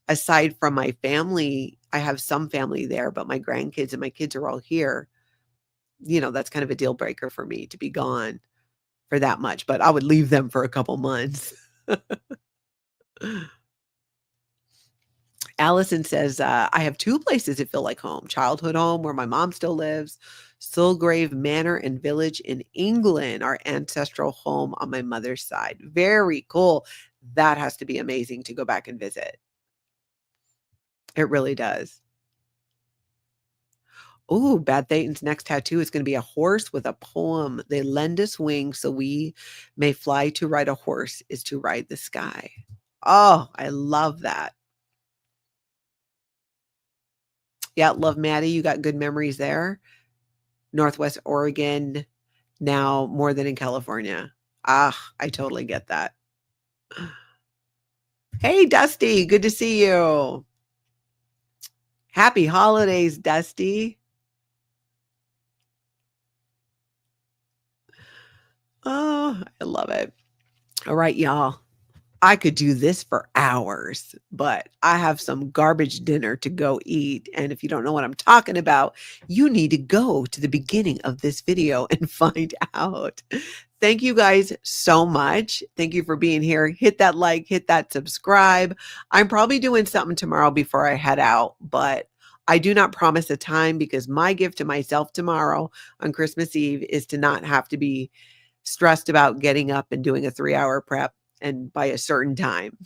aside from my family, I have some family there, but my grandkids and my kids are all here. That's kind of a deal breaker for me to be gone for that much, but I would leave them for a couple months. Allison says, I have two places that feel like home. Childhood home where my mom still lives, Sulgrave Manor and Village in England, our ancestral home on my mother's side. Very cool. That has to be amazing to go back and visit. It really does. Oh, Bad Thane's next tattoo is going to be a horse with a poem. They lend us wings so we may fly. To ride a horse is to ride the sky. Oh, I love that. Yeah, love Maddie. You got good memories there. Northwest Oregon, now more than in California. Ah, I totally get that. Hey, Dusty, good to see you. Happy holidays, Dusty. Oh, I love it. All right, y'all. I could do this for hours, but I have some garbage dinner to go eat. And if you don't know what I'm talking about, you need to go to the beginning of this video and find out. Thank you guys so much. Thank you for being here. Hit that like, hit that subscribe. I'm probably doing something tomorrow before I head out, but I do not promise a time because my gift to myself tomorrow on Christmas Eve is to not have to be stressed about getting up and doing a 3-hour prep and by a certain time.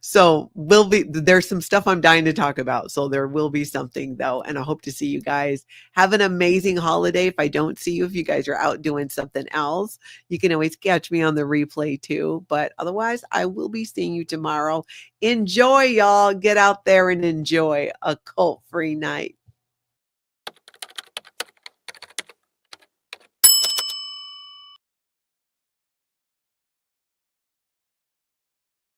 So there's some stuff I'm dying to talk about. So there will be something though. And I hope to see you guys. Have an amazing holiday. If I don't see you, if you guys are out doing something else, you can always catch me on the replay too. But otherwise, I will be seeing you tomorrow. Enjoy, y'all. Get out there and enjoy a cult-free night.